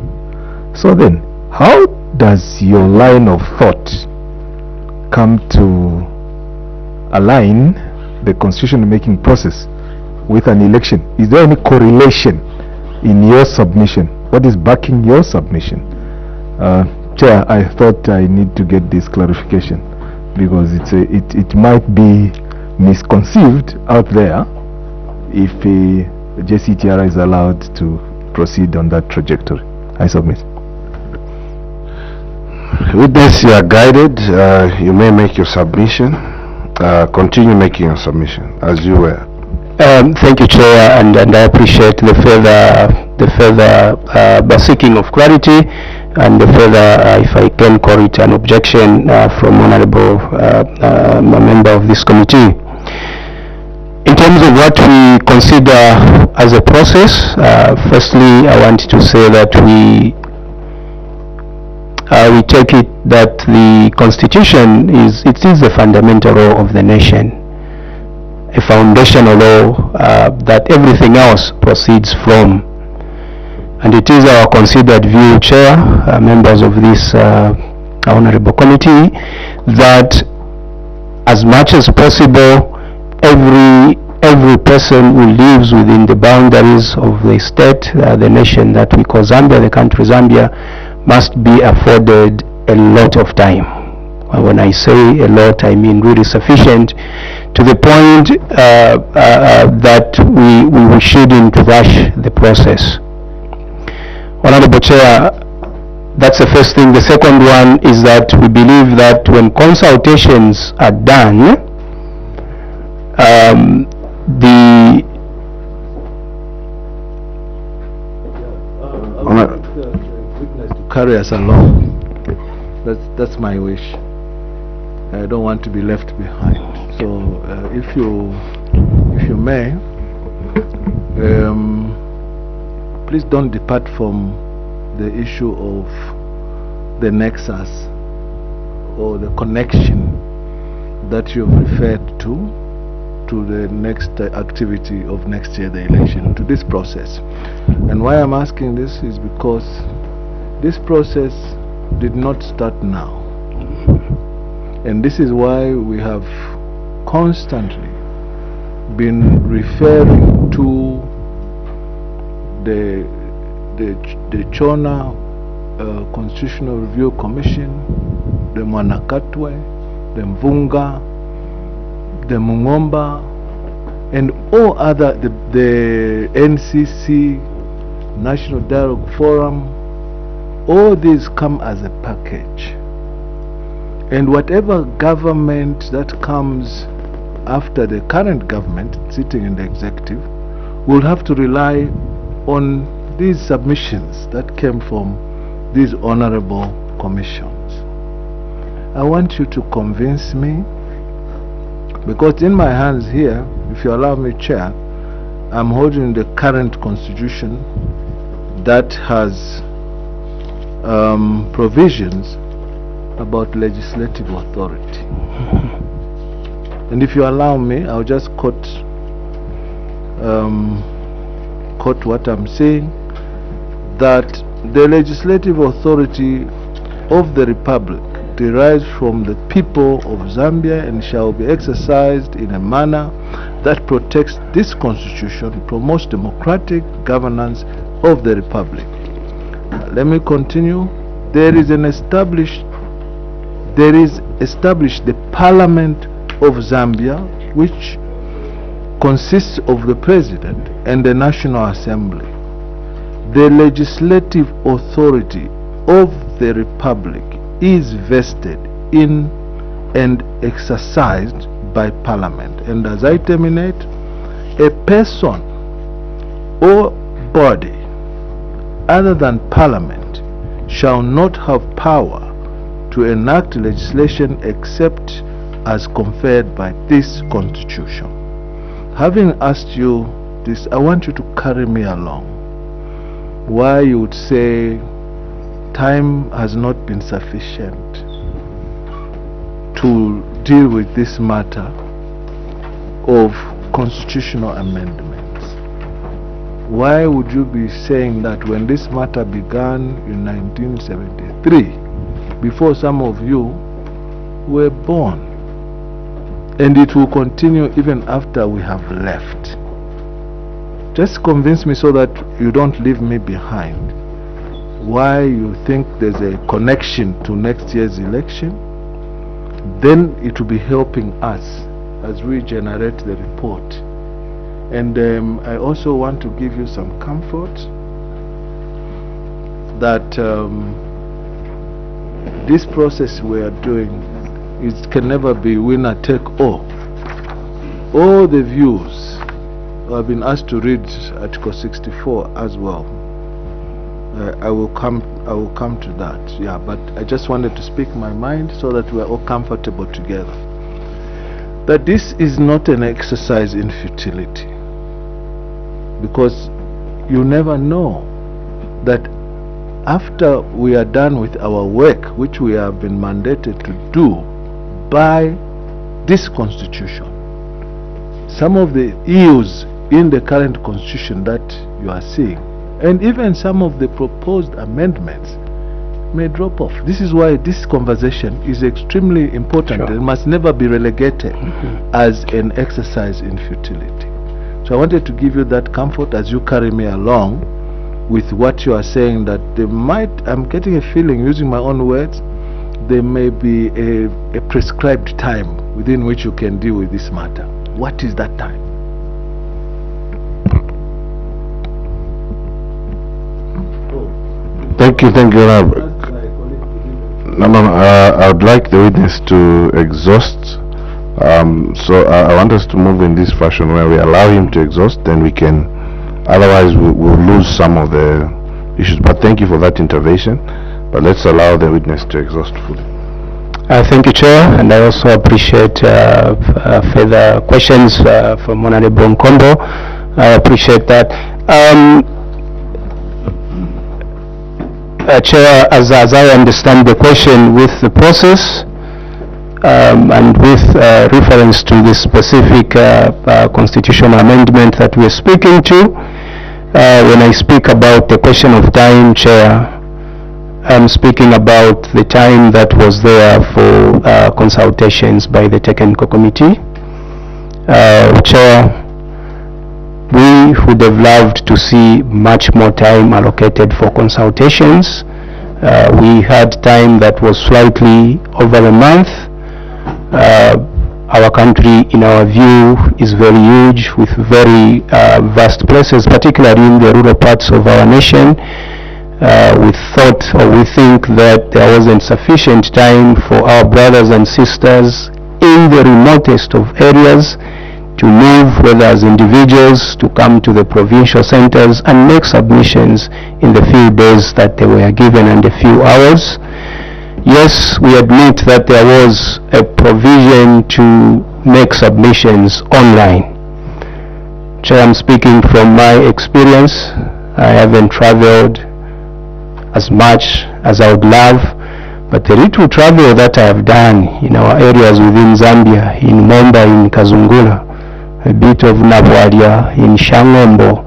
So then, how does your line of thought come to align the constitution making process with an election? Is there any correlation in your submission? What is backing your submission? Chair, I thought I need to get this clarification, because it might be misconceived out there if JCTR is allowed to proceed on that trajectory. I submit. Witness, you are guided. You may make your submission. Continue making your submission as you were. Thank you, Chair, and I appreciate the further seeking of clarity, and the further, if I can call it, an objection from honorable member of this committee. In terms of what we consider as a process, firstly, I want to say that we take it that the Constitution is a fundamental law of the nation, a foundational law that everything else proceeds from. And it is our considered view, Chair, members of this honorable committee, that as much as possible, every person who lives within the boundaries of the state, the nation that we call Zambia, the country Zambia, must be afforded a lot of time. And when I say a lot, I mean really sufficient, to the point that we shouldn't rush the process. Honorable Chair, that's the first thing. The second one is that we believe that when consultations are done, carry us along. That's my wish. I don't want to be left behind. So if you may, please don't depart from the issue of the nexus or the connection that you've referred to the next activity of next year, the election, to this process. And why I'm asking this is because this process did not start now. And this is why we have constantly been referring to the Chona Constitutional Review Commission, the Mwanakatwe, the Mvunga, the Mungomba, and all other, the NCC, National Dialogue Forum. All these come as a package. And whatever government that comes after the current government sitting in the executive will have to rely on these submissions that came from these honorable commissions. I want you to convince me, because in my hands here, if you allow me, Chair, I'm holding the current constitution that has provisions about legislative authority. And if you allow me, I'll just quote what I'm saying, that the legislative authority of the Republic derives from the people of Zambia and shall be exercised in a manner that protects this Constitution, promotes democratic governance of the Republic. Let me continue. There is established the Parliament of Zambia, which consists of the President and the National Assembly. The legislative authority of the Republic is vested in and exercised by Parliament. And as I terminate, a person or body other than Parliament shall not have power to enact legislation except as conferred by this Constitution. Having asked you this, I want you to carry me along. Why you would say time has not been sufficient to deal with this matter of constitutional amendments. Why would you be saying that when this matter began in 1973, before some of you were born, and it will continue even after we have left? Just convince me so that you don't leave me behind. Why you think there's a connection to next year's election? Then it will be helping us as we generate the report. And I also want to give you some comfort that this process we are doing, it can never be winner take all. All the views, I've been asked to read Article 64 as well. I will come to that, yeah, but I just wanted to speak my mind so that we're all comfortable together. That this is not an exercise in futility, because you never know that after we are done with our work, which we have been mandated to do by this Constitution, some of the ills in the current Constitution that you are seeing, and even some of the proposed amendments, may drop off. This is why this conversation is extremely important. It must never be relegated as an exercise in futility. So I wanted to give you that comfort as you carry me along, with what you are saying, that there might, I'm getting a feeling, using my own words, there may be a prescribed time within which you can deal with this matter. What is that time? Thank you, Honorable. I would like the witness to exhaust. So I want us to move in this fashion where we allow him to exhaust, then we can, otherwise we'll lose some of the issues. But thank you for that intervention. But let's allow the witness to exhaust fully. Thank you, Chair, and I also appreciate further questions from Honorable Nkombo. I appreciate that. Chair, as I understand the question, with the process and with reference to the specific constitutional amendment that we are speaking to, when I speak about the question of time, Chair, I'm speaking about the time that was there for consultations by the technical committee. Chair, we would have loved to see much more time allocated for consultations. We had time that was slightly over a month. Our country, in our view, is very huge with very vast places, particularly in the rural parts of our nation. We thought, or we think, that there wasn't sufficient time for our brothers and sisters in the remotest of areas to move, whether as individuals, to come to the provincial centers and make submissions in the few days that they were given and a few hours. Yes, we admit that there was a provision to make submissions online. Chair, I'm speaking from my experience. I haven't traveled as much as I would love, but the little travel that I have done in our areas within Zambia, in Momba, in Kazungula, a bit of Nabwadia, in Shangombo,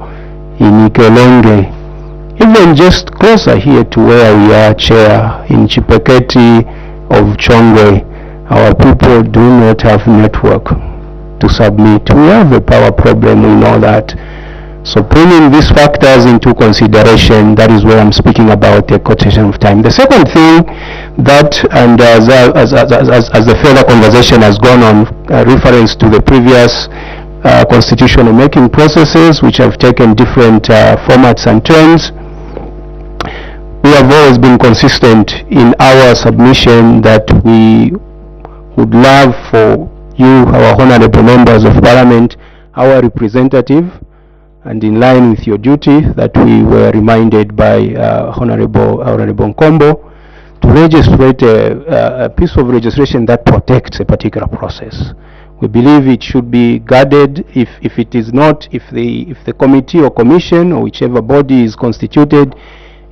in Ikelonge, even just closer here to where we are, Chair, in Chipeketi of Chongwe, our people do not have network to submit. We have a power problem, we know that. So putting these factors into consideration, that is where I'm speaking about the quotation of time. The second thing that, and as the further conversation has gone on, reference to the previous constitutional making processes, which have taken different formats and terms, we have always been consistent in our submission that we would love for you, our honorable members of parliament, our representative, and in line with your duty that we were reminded by Honorable Nkombo, to registrate a piece of registration that protects a particular process. We believe it should be guarded. If it is not, if the committee or commission or whichever body is constituted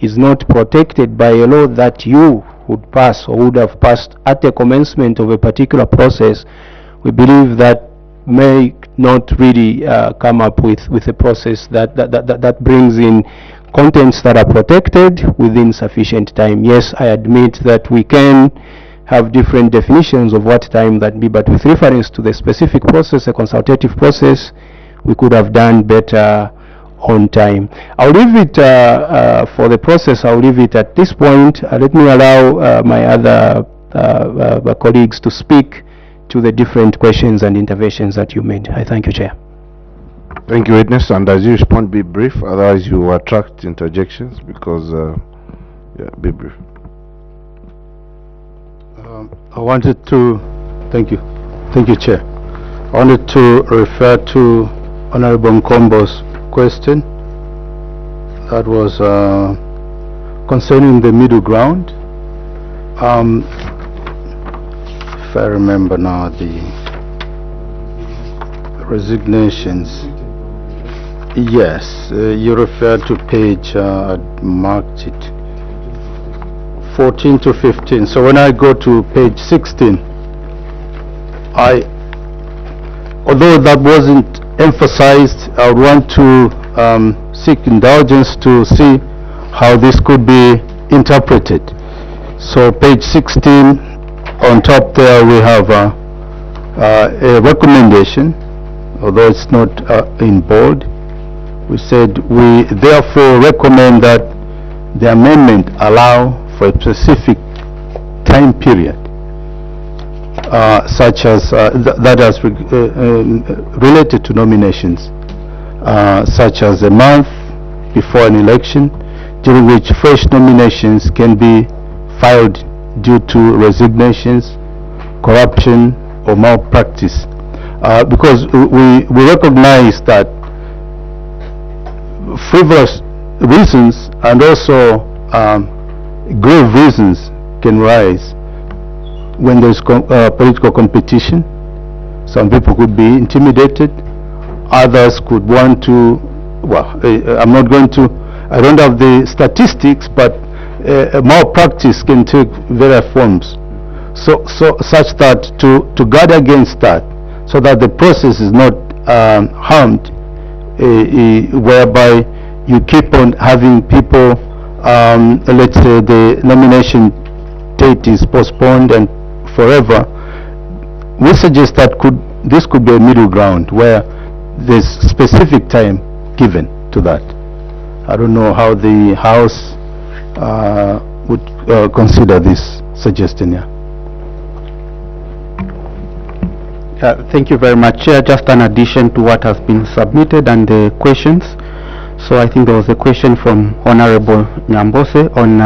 is not protected by a law that you would pass or would have passed at the commencement of a particular process, we believe that may not really come up with a process that brings in contents that are protected within sufficient time. Yes, I admit that we can have different definitions of what time that be, but with reference to the specific process, a consultative process, we could have done better on time. I'll leave it for the process, I'll leave it at this point. Let me allow my other colleagues to speak to the different questions and interventions that you made. I thank you, Chair. Thank you, witness, and as you respond, be brief, otherwise you will attract interjections, because yeah, be brief. I wanted to, thank you, Chair. I wanted to refer to Honorable Nkombo's question that was concerning the middle ground. If I remember now, the resignations. Yes, you referred to page, I marked it, 14 to 15. So when I go to page 16, although that wasn't emphasized, I would want to seek indulgence to see how this could be interpreted. So page 16, on top there we have a recommendation, although it's not in bold, we said we therefore recommend that the amendment allow for a specific time period, such as that is related to nominations, such as a month before an election, during which fresh nominations can be filed due to resignations, corruption, or malpractice. Because we recognize that frivolous reasons and also grave reasons can rise when there's political competition. Some people could be intimidated, others could want to, well, I don't have the statistics, but malpractice can take various forms. So such that to guard against that, so that the process is not harmed, whereby you keep on having people, let's say the nomination date is postponed and forever. We suggest that this could be a middle ground where there's specific time given to that. I don't know how the House would consider this suggestion here. Thank you very much, Chair. Just an addition to what has been submitted and the questions. So I think there was a question from Honorable Nyambose on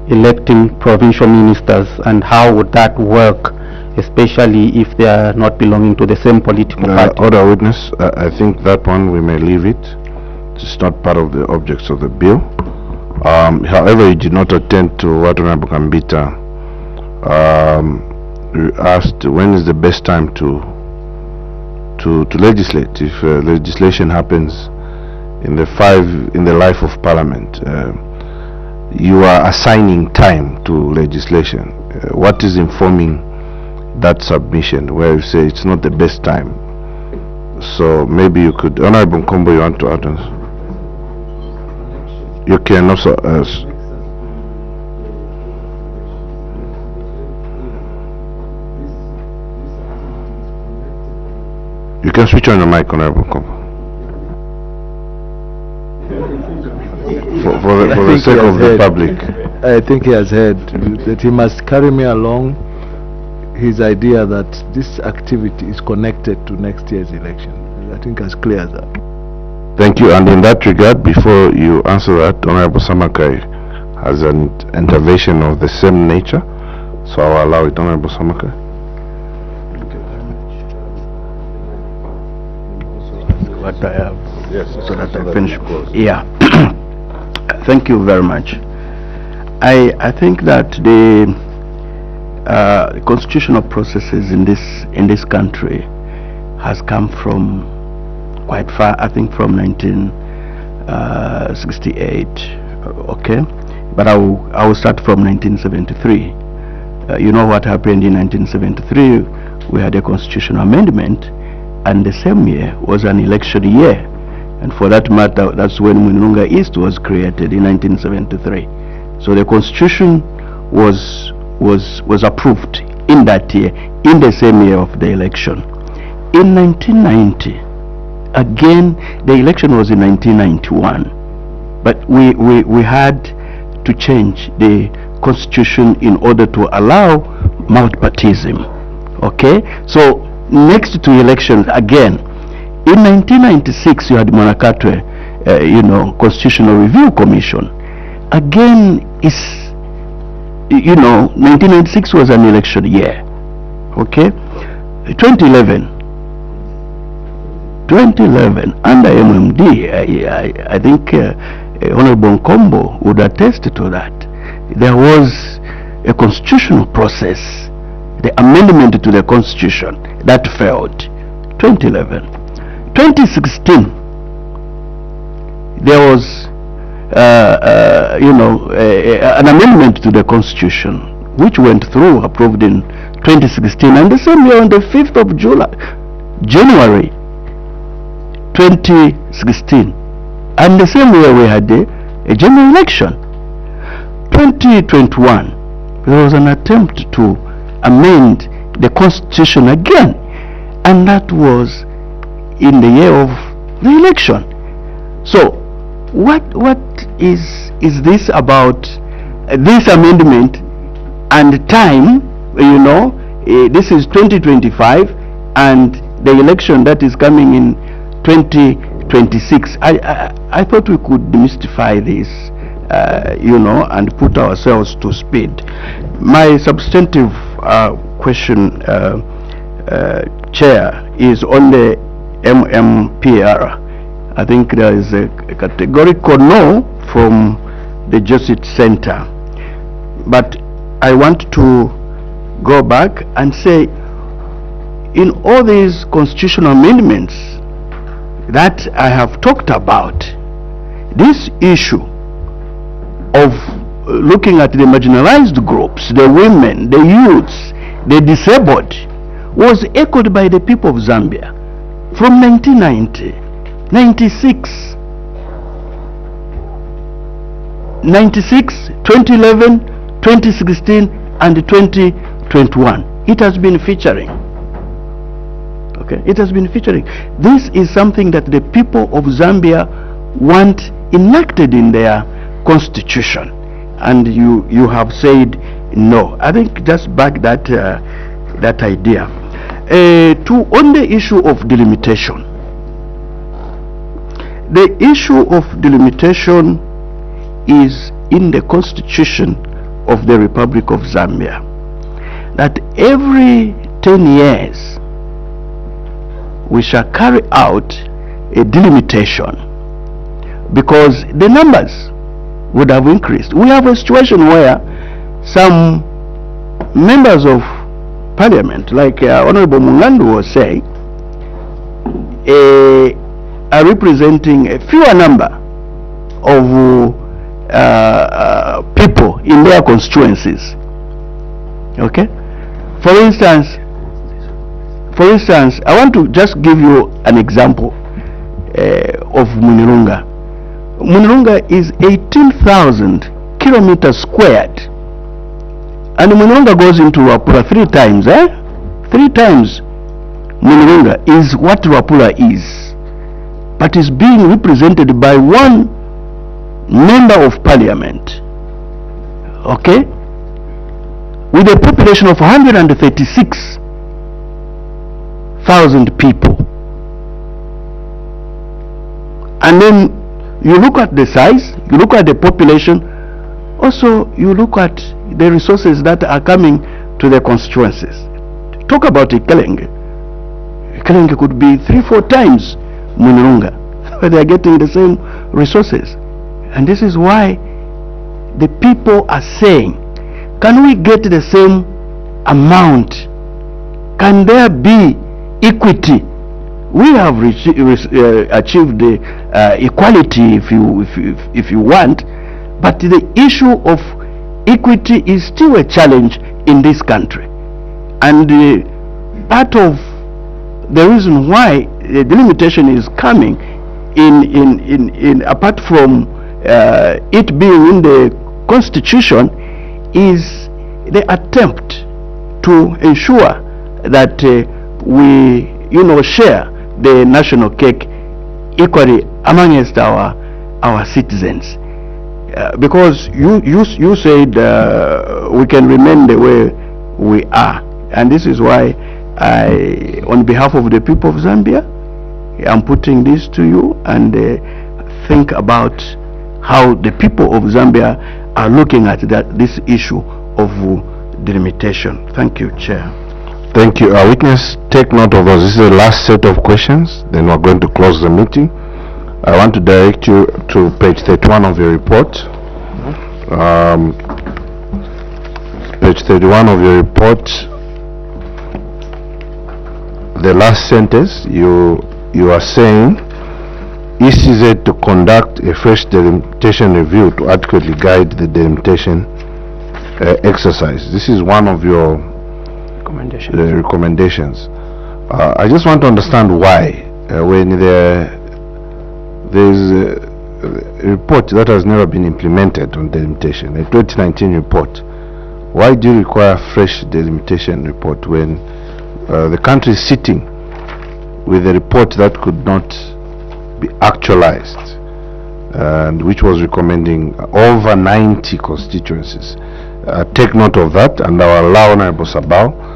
electing provincial ministers and how would that work, especially if they are not belonging to the same political party. Order witness, I think that one we may leave it. It's not part of the objects of the bill. However, he did not attend to what Honorable Kambita asked, when is the best time to legislate. If legislation happens in the life of Parliament, you are assigning time to legislation. What is informing that submission where you say it's not the best time? So maybe you could, Honorable Nkombo, you want to add on? You can also you can switch on the mic, Honorable Nkombo. For the sake of the public. I think he has heard that he must carry me along his idea that this activity is connected to next year's election. I think as clear as that. Thank you. And in that regard, before you answer that, Honorable Samakai has an intervention of the same nature, so I'll allow it. Honorable Samakai. What I have, yes, so that I finish. Yeah. Thank you very much. I think that the constitutional processes in this country has come from quite far. I think from 1968. Okay, but I will start from 1973. You know what happened in 1973? We had a constitutional amendment, and the same year was an election year. And for that matter, that's when Mwinilunga East was created in 1973. So the constitution was approved in that year, in the same year of the election. In 1990, again, the election was in 1991, but we had to change the constitution in order to allow multipartism. Okay, so next to elections again. In 1996, you had Monakatwe, Constitutional Review Commission. Again, 1996 was an election year. Okay, 2011, under MMD, I think Honorable Nkombo would attest to that. There was a constitutional process, the amendment to the constitution that failed. 2011. 2016, there was an amendment to the constitution which went through, approved in 2016, and the same year on the 5th of January 2016, and the same year we had a general election. 2021, there was an attempt to amend the constitution again, and that was in the year of the election. So what is this about, this amendment and time? You know, this is 2025 and the election that is coming in 2026. I thought we could demystify this, you know, and put ourselves to speed. My substantive question, Chair, is on the MMPR. I think there is a categorical no from the JESUIT Center. But I want to go back and say, in all these constitutional amendments that I have talked about, this issue of looking at the marginalized groups, the women, the youths, the disabled, was echoed by the people of Zambia from 1990, 96, 2011, 2016, and 2021. It has been featuring. Okay, it has been featuring. This is something that the people of Zambia want enacted in their constitution, and you have said no. I think just back that that idea. On the issue of delimitation, the issue of delimitation is in the constitution of the Republic of Zambia, that every 10 years we shall carry out a delimitation, because the numbers would have increased. We have a situation where some members of parliament, like Honorable Mungandu was saying, are representing a fewer number of people in their constituencies. Okay, for instance, I want to just give you an example of Munirunga. Munirunga is 18,000 kilometers squared, and Munirunga goes into Ruapura 3 times. 3 times Munirunga is what Ruapura is, but is being represented by one member of parliament. Okay, with a population of 136,000 people. And then you look at the size, you look at the population, also you look at the resources that are coming to the constituencies. Talk about Ikelenge. Ikelenge could be 3-4 times Munirunga, but they are getting the same resources. And this is why the people are saying, can we get the same amount? Can there be equity? We have achieved the equality, if you want, but the issue of equity is still a challenge in this country. And part of the reason why the delimitation is coming in apart from it being in the constitution, is the attempt to ensure that we share the national cake equally amongst our citizens, because you said we can remain the way we are, and this is why I, on behalf of the people of Zambia, I'm putting this to you, and think about how the people of Zambia are looking at this issue of delimitation. Thank you, Chair. Thank you. Witness, take note of us. This is the last set of questions, then we're going to close the meeting. I want to direct you to page 31 of your report. Page 31 of your report, the last sentence, you are saying ECZ to conduct a fresh delimitation review to adequately guide the delimitation exercise. This is one of your recommendations. I just want to understand why, when there's a report that has never been implemented on delimitation, a 2019 report, why do you require a fresh delimitation report when the country is sitting with a report that could not be actualized? and which was recommending over 90 constituencies. Take note of that, and I will allow Honorable Sabao.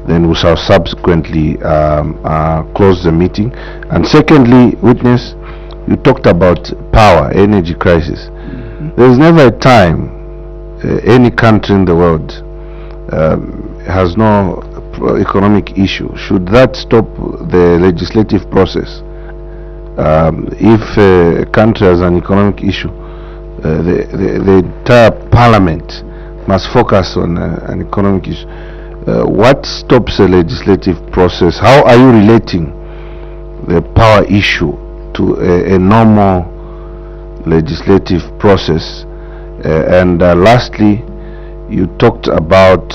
Then we shall subsequently close the meeting. And secondly, witness, you talked about power, energy crisis. There is never a time any country in the world has no economic issue. Should that stop the legislative process? If a country has an economic issue, the entire parliament must focus on an economic issue. What stops the legislative process? How are you relating the power issue to a normal legislative process? And lastly, you talked about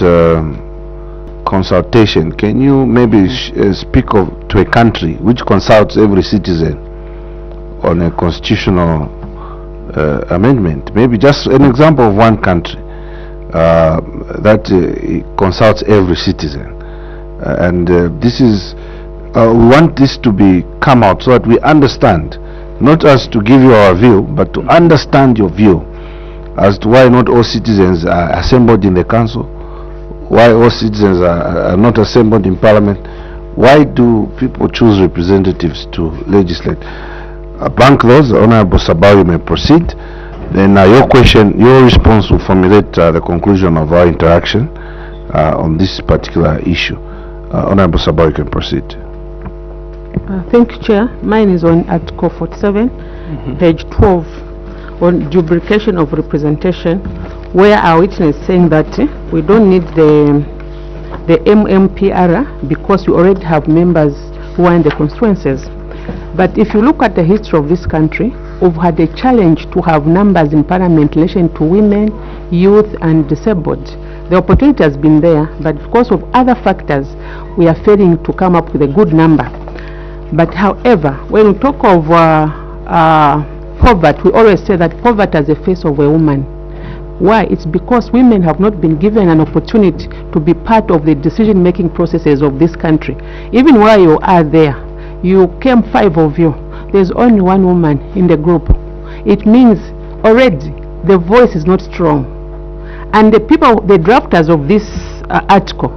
consultation. Can you maybe speak to a country which consults every citizen on a constitutional amendment? Maybe just an example of one country that consults every citizen. And this is, we want this to come out so that we understand, not us to give you our view, but to understand your view as to why not all citizens are assembled in the council, why all citizens are not assembled in parliament, why do people choose representatives to legislate. Bank those. Honorable Sabao, you may proceed. Then your question, your response will formulate the conclusion of our interaction on this particular issue. Honorable Sabao, you can proceed. Thank you, Chair. Mine is on Article 47, page 12, on duplication of representation, where our witness is saying that we don't need the MMPR because we already have members who are in the constituencies. But if you look at the history of this country, we've had a challenge to have numbers in parliament in relation to women, youth and disabled. The opportunity has been there, but because of other factors, we are failing to come up with a good number. But however, when we talk of poverty, we always say that poverty is the face of a woman. Why? It's because women have not been given an opportunity to be part of the decision-making processes of this country. Even while you are there, you came 5 of you, there's only 1 woman in the group. It means already the voice is not strong. And the people, the drafters of this article,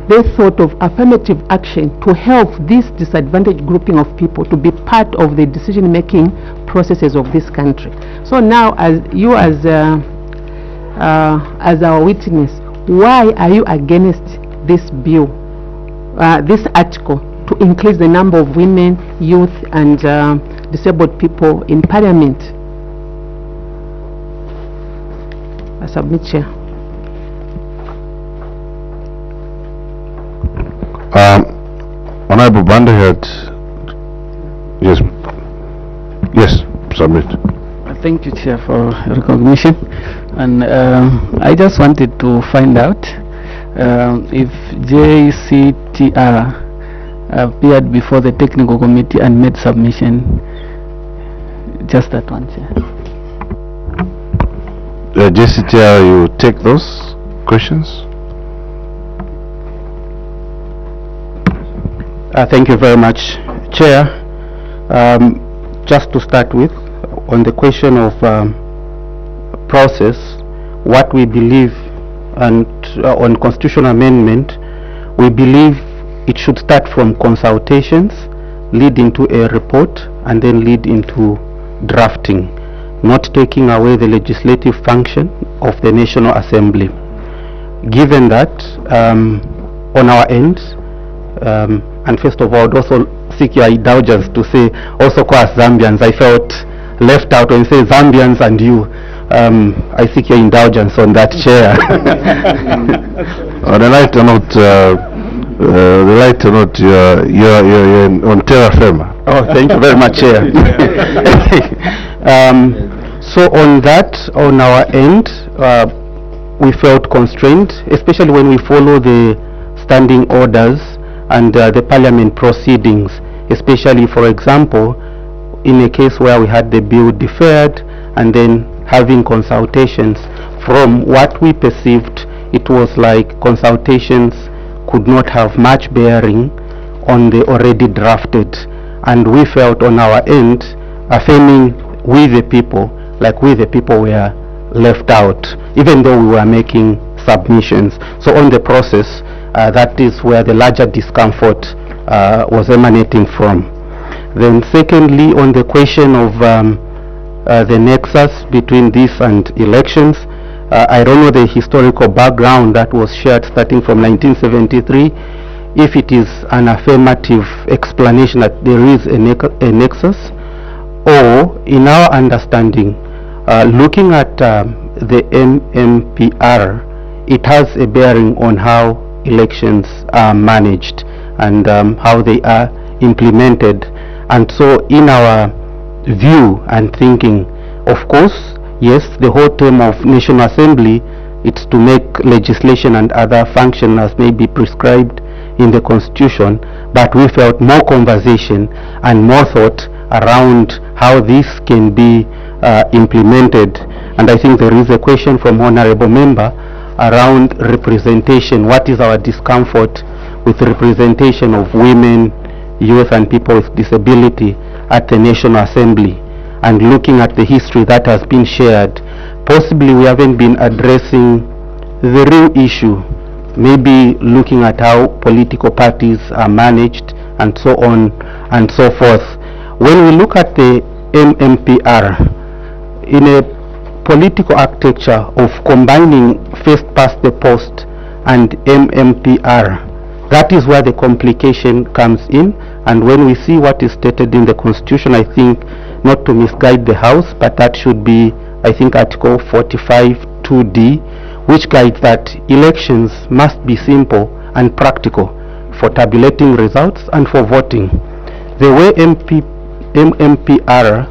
they thought of affirmative action to help this disadvantaged grouping of people to be part of the decision-making processes of this country. So now, as you as our witness, why are you against this bill, this article, to increase the number of women, youth and disabled people in parliament? I submit, Chair. Honorable Banderhead, yes, submit. Thank you, Chair, for recognition. And I just wanted to find out if JCTR appeared before the technical committee and made submission. Just that one, Chair. JCTR, you take those questions? Thank you very much, Chair. Just to start with, on the question of process, what we believe, and on constitutional amendment, we believe it should start from consultations, lead into a report, and then lead into drafting, not taking away the legislative function of the National Assembly. Given that, on our end, and first of all, I'd also seek your indulgence to say, also as Zambians, I felt left out when you say Zambians and you. I seek your indulgence on that, Chair. On a lighter note, you're on terra firma. Oh, thank you very much, Chair. So on that, on our end, we felt constrained, especially when we follow the standing orders and the parliament proceedings, especially, for example, in a case where we had the bill deferred and then having consultations. From what we perceived, it was like consultations could not have much bearing on the already drafted, and we felt on our end, affirming we the people were left out, even though we were making submissions. So on the process, that is where the larger discomfort was emanating from. Then secondly, on the question of the nexus between this and elections, I don't know the historical background that was shared starting from 1973, if it is an affirmative explanation that there is a nexus, or in our understanding, looking at the MMPR, it has a bearing on how elections are managed and how they are implemented. And so in our view and thinking, of course, yes, the whole term of National Assembly, it's to make legislation and other functions as may be prescribed in the Constitution, but we felt more conversation and more thought around how this can be implemented. And I think there is a question from Honorable Member around representation. What is our discomfort with representation of women, youth and people with disability at the National Assembly? And looking at the history that has been shared, possibly we haven't been addressing the real issue, maybe looking at how political parties are managed and so on and so forth. When we look at the MMPR, in a political architecture of combining first past the post and MMPR, that is where the complication comes in. And when we see what is stated in the Constitution, I think, not to misguide the House, but that should be, I think, Article 45(2)(d), which guides that elections must be simple and practical for tabulating results and for voting. The way MMPR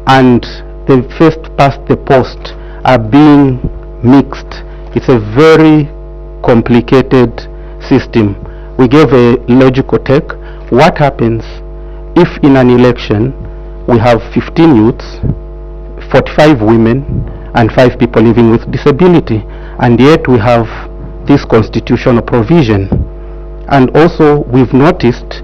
and the first past the post are being mixed, it's a very complicated system. We gave a logical take. What happens if in an election we have 15 youths, 45 women and 5 people living with disability, and yet we have this constitutional provision? And also we've noticed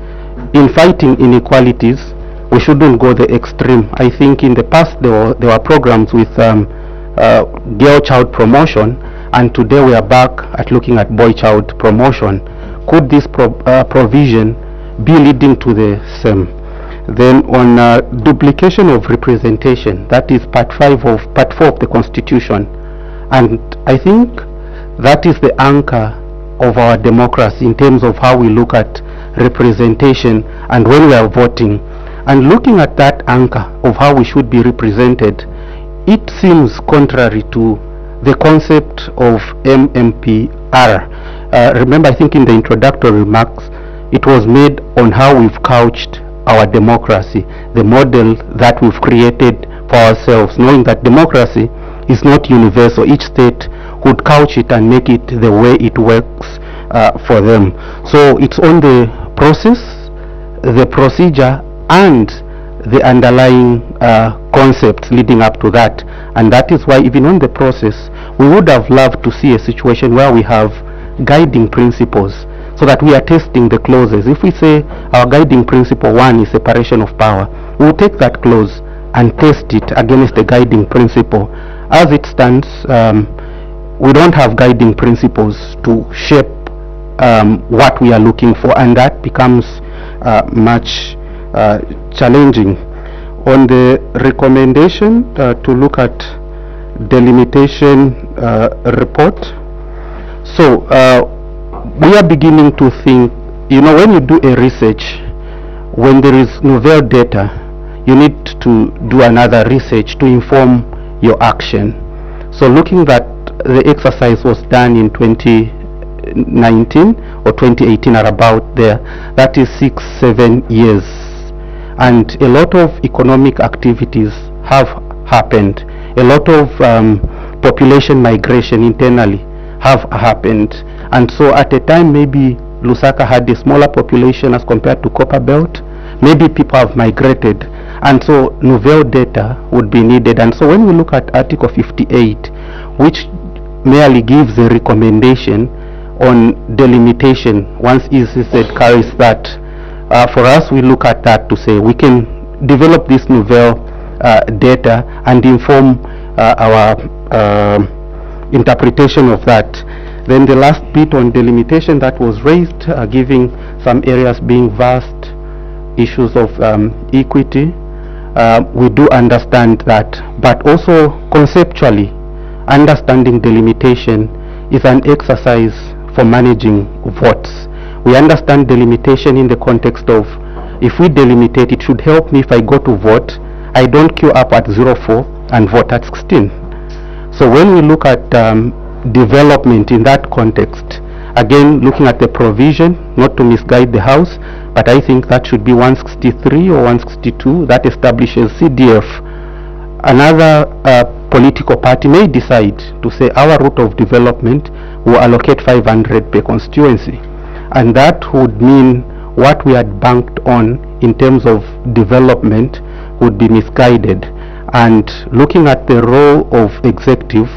in fighting inequalities, we shouldn't go the extreme. I think in the past there were programs with girl child promotion, and today we are back at looking at boy child promotion. Could this provision be leading to the same? Then on duplication of representation, that is part 4 of the Constitution, and I think that is the anchor of our democracy in terms of how we look at representation and when we are voting. And looking at that anchor of how we should be represented, it seems contrary to the concept of MMPR. Remember, I think in the introductory remarks, it was made on how we've couched our democracy, the model that we've created for ourselves, knowing that democracy is not universal. Each state would couch it and make it the way it works for them. So it's on the process, the procedure, and the underlying concepts leading up to that. And that is why even on the process, we would have loved to see a situation where we have guiding principles, so that we are testing the clauses. If we say our guiding principle 1 is separation of power, we will take that clause and test it against the guiding principle. As it stands, we don't have guiding principles to shape what we are looking for, and that becomes much challenging. On the recommendation to look at delimitation report, so we are beginning to think, you know, when you do a research, when there is novel data, you need to do another research to inform your action. So looking that the exercise was done in 2019 or 2018 or about there, that is 6-7 years, and a lot of economic activities have happened. A lot of population migration internally have happened, and so at a time maybe Lusaka had a smaller population as compared to Copper Belt. Maybe people have migrated, and so novel data would be needed. And so when we look at Article 58, which merely gives a recommendation on delimitation, once ECZ carries that, for us we look at that to say we can develop this novel data and inform our interpretation of that. Then the last bit on delimitation that was raised, giving some areas being vast, issues of equity. We do understand that, but also conceptually, understanding delimitation is an exercise for managing votes. We understand delimitation in the context of, if we delimitate, it should help me if I go to vote, I don't queue up at 04 and vote at 16. So when we look at development in that context, again looking at the provision, not to misguide the House, but I think that should be 163 or 162 that establishes CDF. Another political party may decide to say our route of development will allocate 500 per constituency, and that would mean what we had banked on in terms of development would be misguided. And looking at the role of executive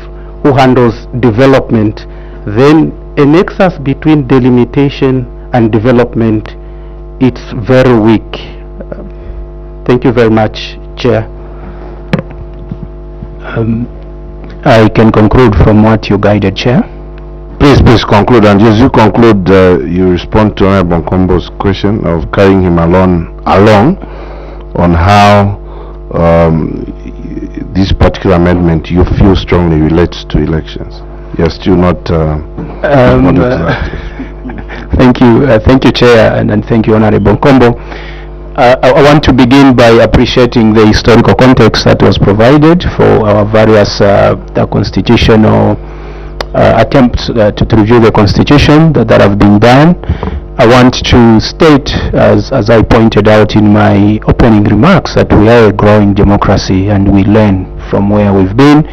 who handles development, then a nexus between delimitation and development, it's very weak. Thank you very much, Chair. I can conclude from what you guided, Chair. Please conclude, and as you conclude, you respond to Honorable Nkombo's question of carrying him along on how this particular amendment you feel strongly relates to elections. You're still not Thank you, Chair, and thank you, Honorable Nkombo. I want to begin by appreciating the historical context that was provided for our various constitutional attempts to review the Constitution that have been done. I want to state, as I pointed out in my opening remarks, that we are a growing democracy and we learn from where we've been.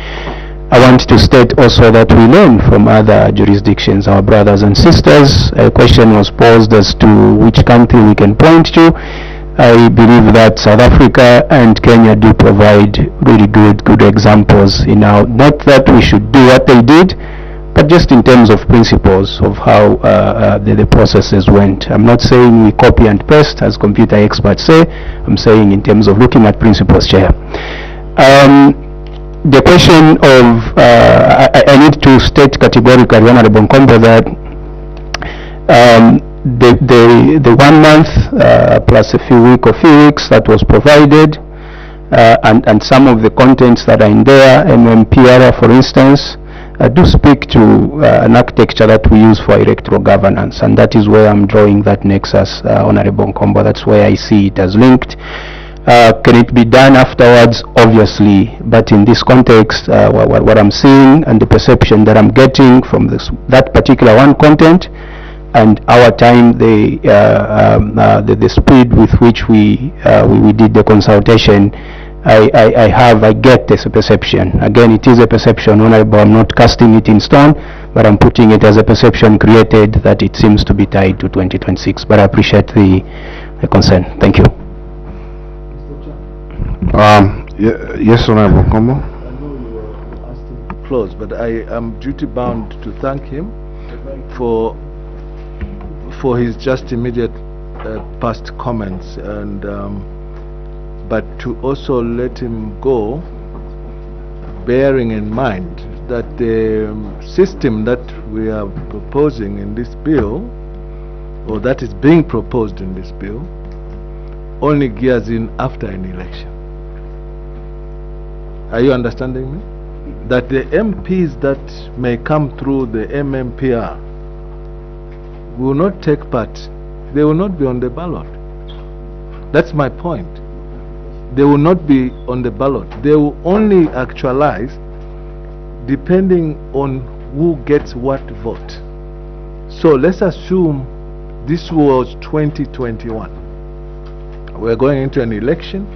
I want to state also that we learn from other jurisdictions, our brothers and sisters. A question was posed as to which country we can point to. I believe that South Africa and Kenya do provide really good examples in our, not that we should do what they did, but just in terms of principles of how the processes went. I'm not saying we copy and paste as computer experts say. I'm saying in terms of looking at principles, Chair. The question of, I need to state categorically, Honorable Nkombo, that the 1 month plus a few weeks that was provided, and some of the contents that are in there, MMPR for instance, do speak to an architecture that we use for electoral governance, and that is where I'm drawing that nexus, Honorable Nkombo. That's where I see it as linked. Can it be done afterwards? Obviously, but in this context, what I'm seeing and the perception that I'm getting from that particular one content, and our time, the speed with which we did the consultation, I get this perception. Again, it is a perception, Honorable. I'm not casting it in stone, but I'm putting it as a perception created that it seems to be tied to 2026. But I appreciate the concern. Thank you. Yes, Honorable Nkombo. I know you were asked him to close, but I am duty bound to thank him for his just immediate past comments, and but to also let him go, bearing in mind that the system that we are proposing in this bill, or that is being proposed in this bill, only gears in after an election. Are you understanding me? That the MPs that may come through the MMPR will not take part. They will not be on the ballot. That's my point. They will not be on the ballot. They will only actualize depending on who gets what vote. So let's assume this was 2021. We're going into an election.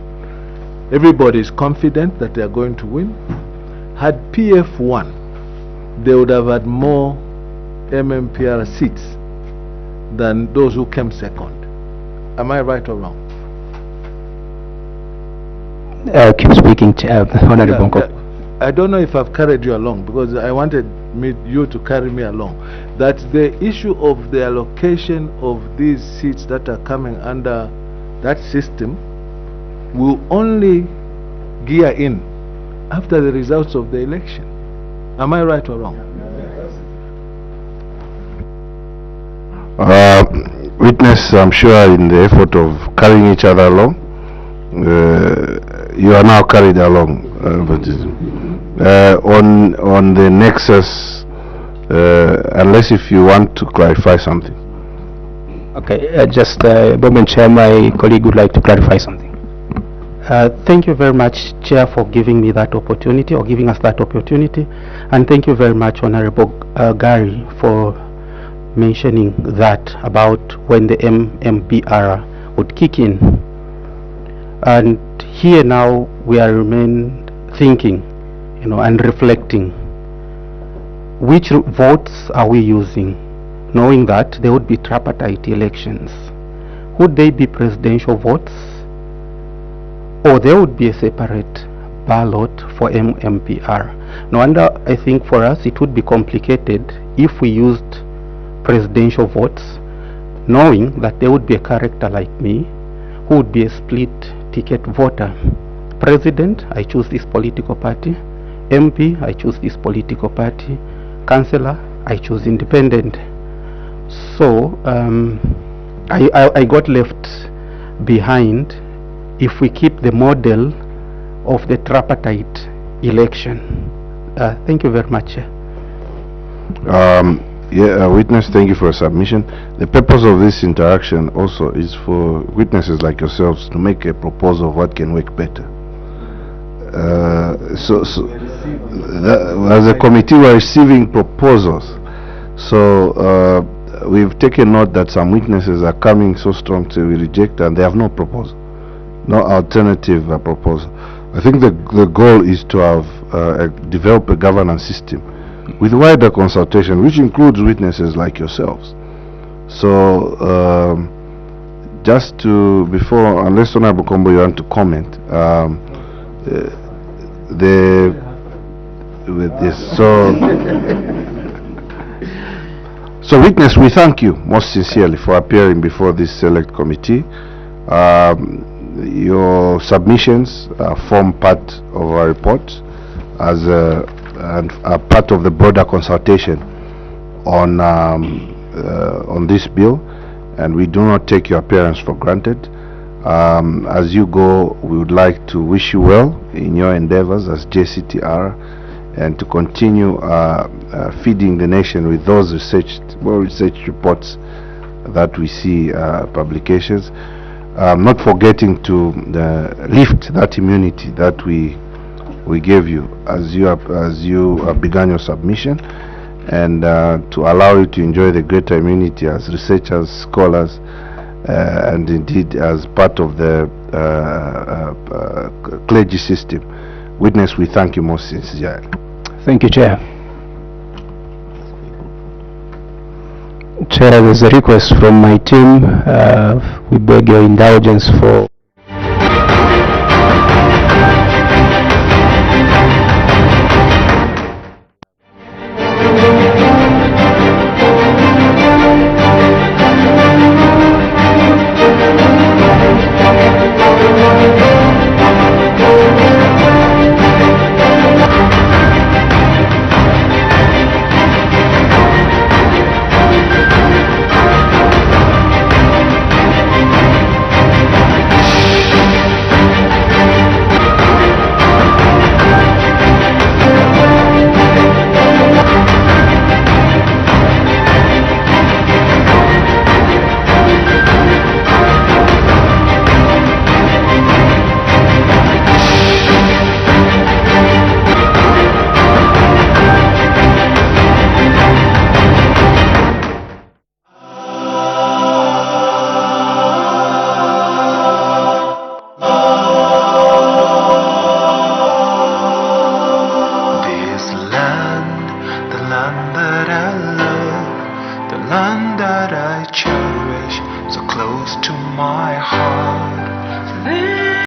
Everybody is confident that they are going to win. Had PF won, they would have had more MMPR seats than those who came second. Am I right or wrong? Keep speaking, Honorable Nkombo. I don't know if I've carried you along, because I wanted you to carry me along. That the issue of the allocation of these seats that are coming under that system will only gear in after the results of the election. Am I right or wrong? Witness, I'm sure in the effort of carrying each other along, you are now carried along. On the nexus, unless if you want to clarify something. Okay, just a moment, Chair, my colleague would like to clarify something. Thank you very much, Chair, for giving me that opportunity, or giving us that opportunity. And thank you very much, Honorable Gary, for mentioning that about when the MMPR would kick in. And here now we are remain thinking, and reflecting. Which votes are we using, knowing that there would be tripartite elections? Would they be presidential votes, or there would be a separate ballot for MMPR? No wonder, I think for us it would be complicated if we used presidential votes, knowing that there would be a character like me who would be a split ticket voter. President, I choose this political party. MP, I choose this political party. Councillor, I choose independent. So I got left behind if we keep the model of the tripartite election. Thank you very much. Witness, thank you for your submission. The purpose of this interaction also is for witnesses like yourselves to make a proposal of what can work better. As a committee, we're receiving proposals. So we've taken note that some witnesses are coming so strong to reject, and they have no proposal, no alternative proposal. I think the goal is to have develop a governance system with wider consultation, which includes witnesses like yourselves. So just to, before, unless Honorable Kombo you want to comment, so witness, we thank you most sincerely for appearing before this select committee. Your submissions form part of our report as and are part of the broader consultation on this bill, and we do not take your appearance for granted. As you go, we would like to wish you well in your endeavors as JCTR, and to continue feeding the nation with those well-researched reports that we see publications. Not forgetting to lift that immunity that we gave you as you began your submission, and to allow you to enjoy the greater immunity as researchers, scholars, and indeed as part of the clergy system. Witness, we thank you most sincerely. Thank you, Chair. Chair, there's a request from my team. We beg your indulgence for land that I cherish, so close to my heart.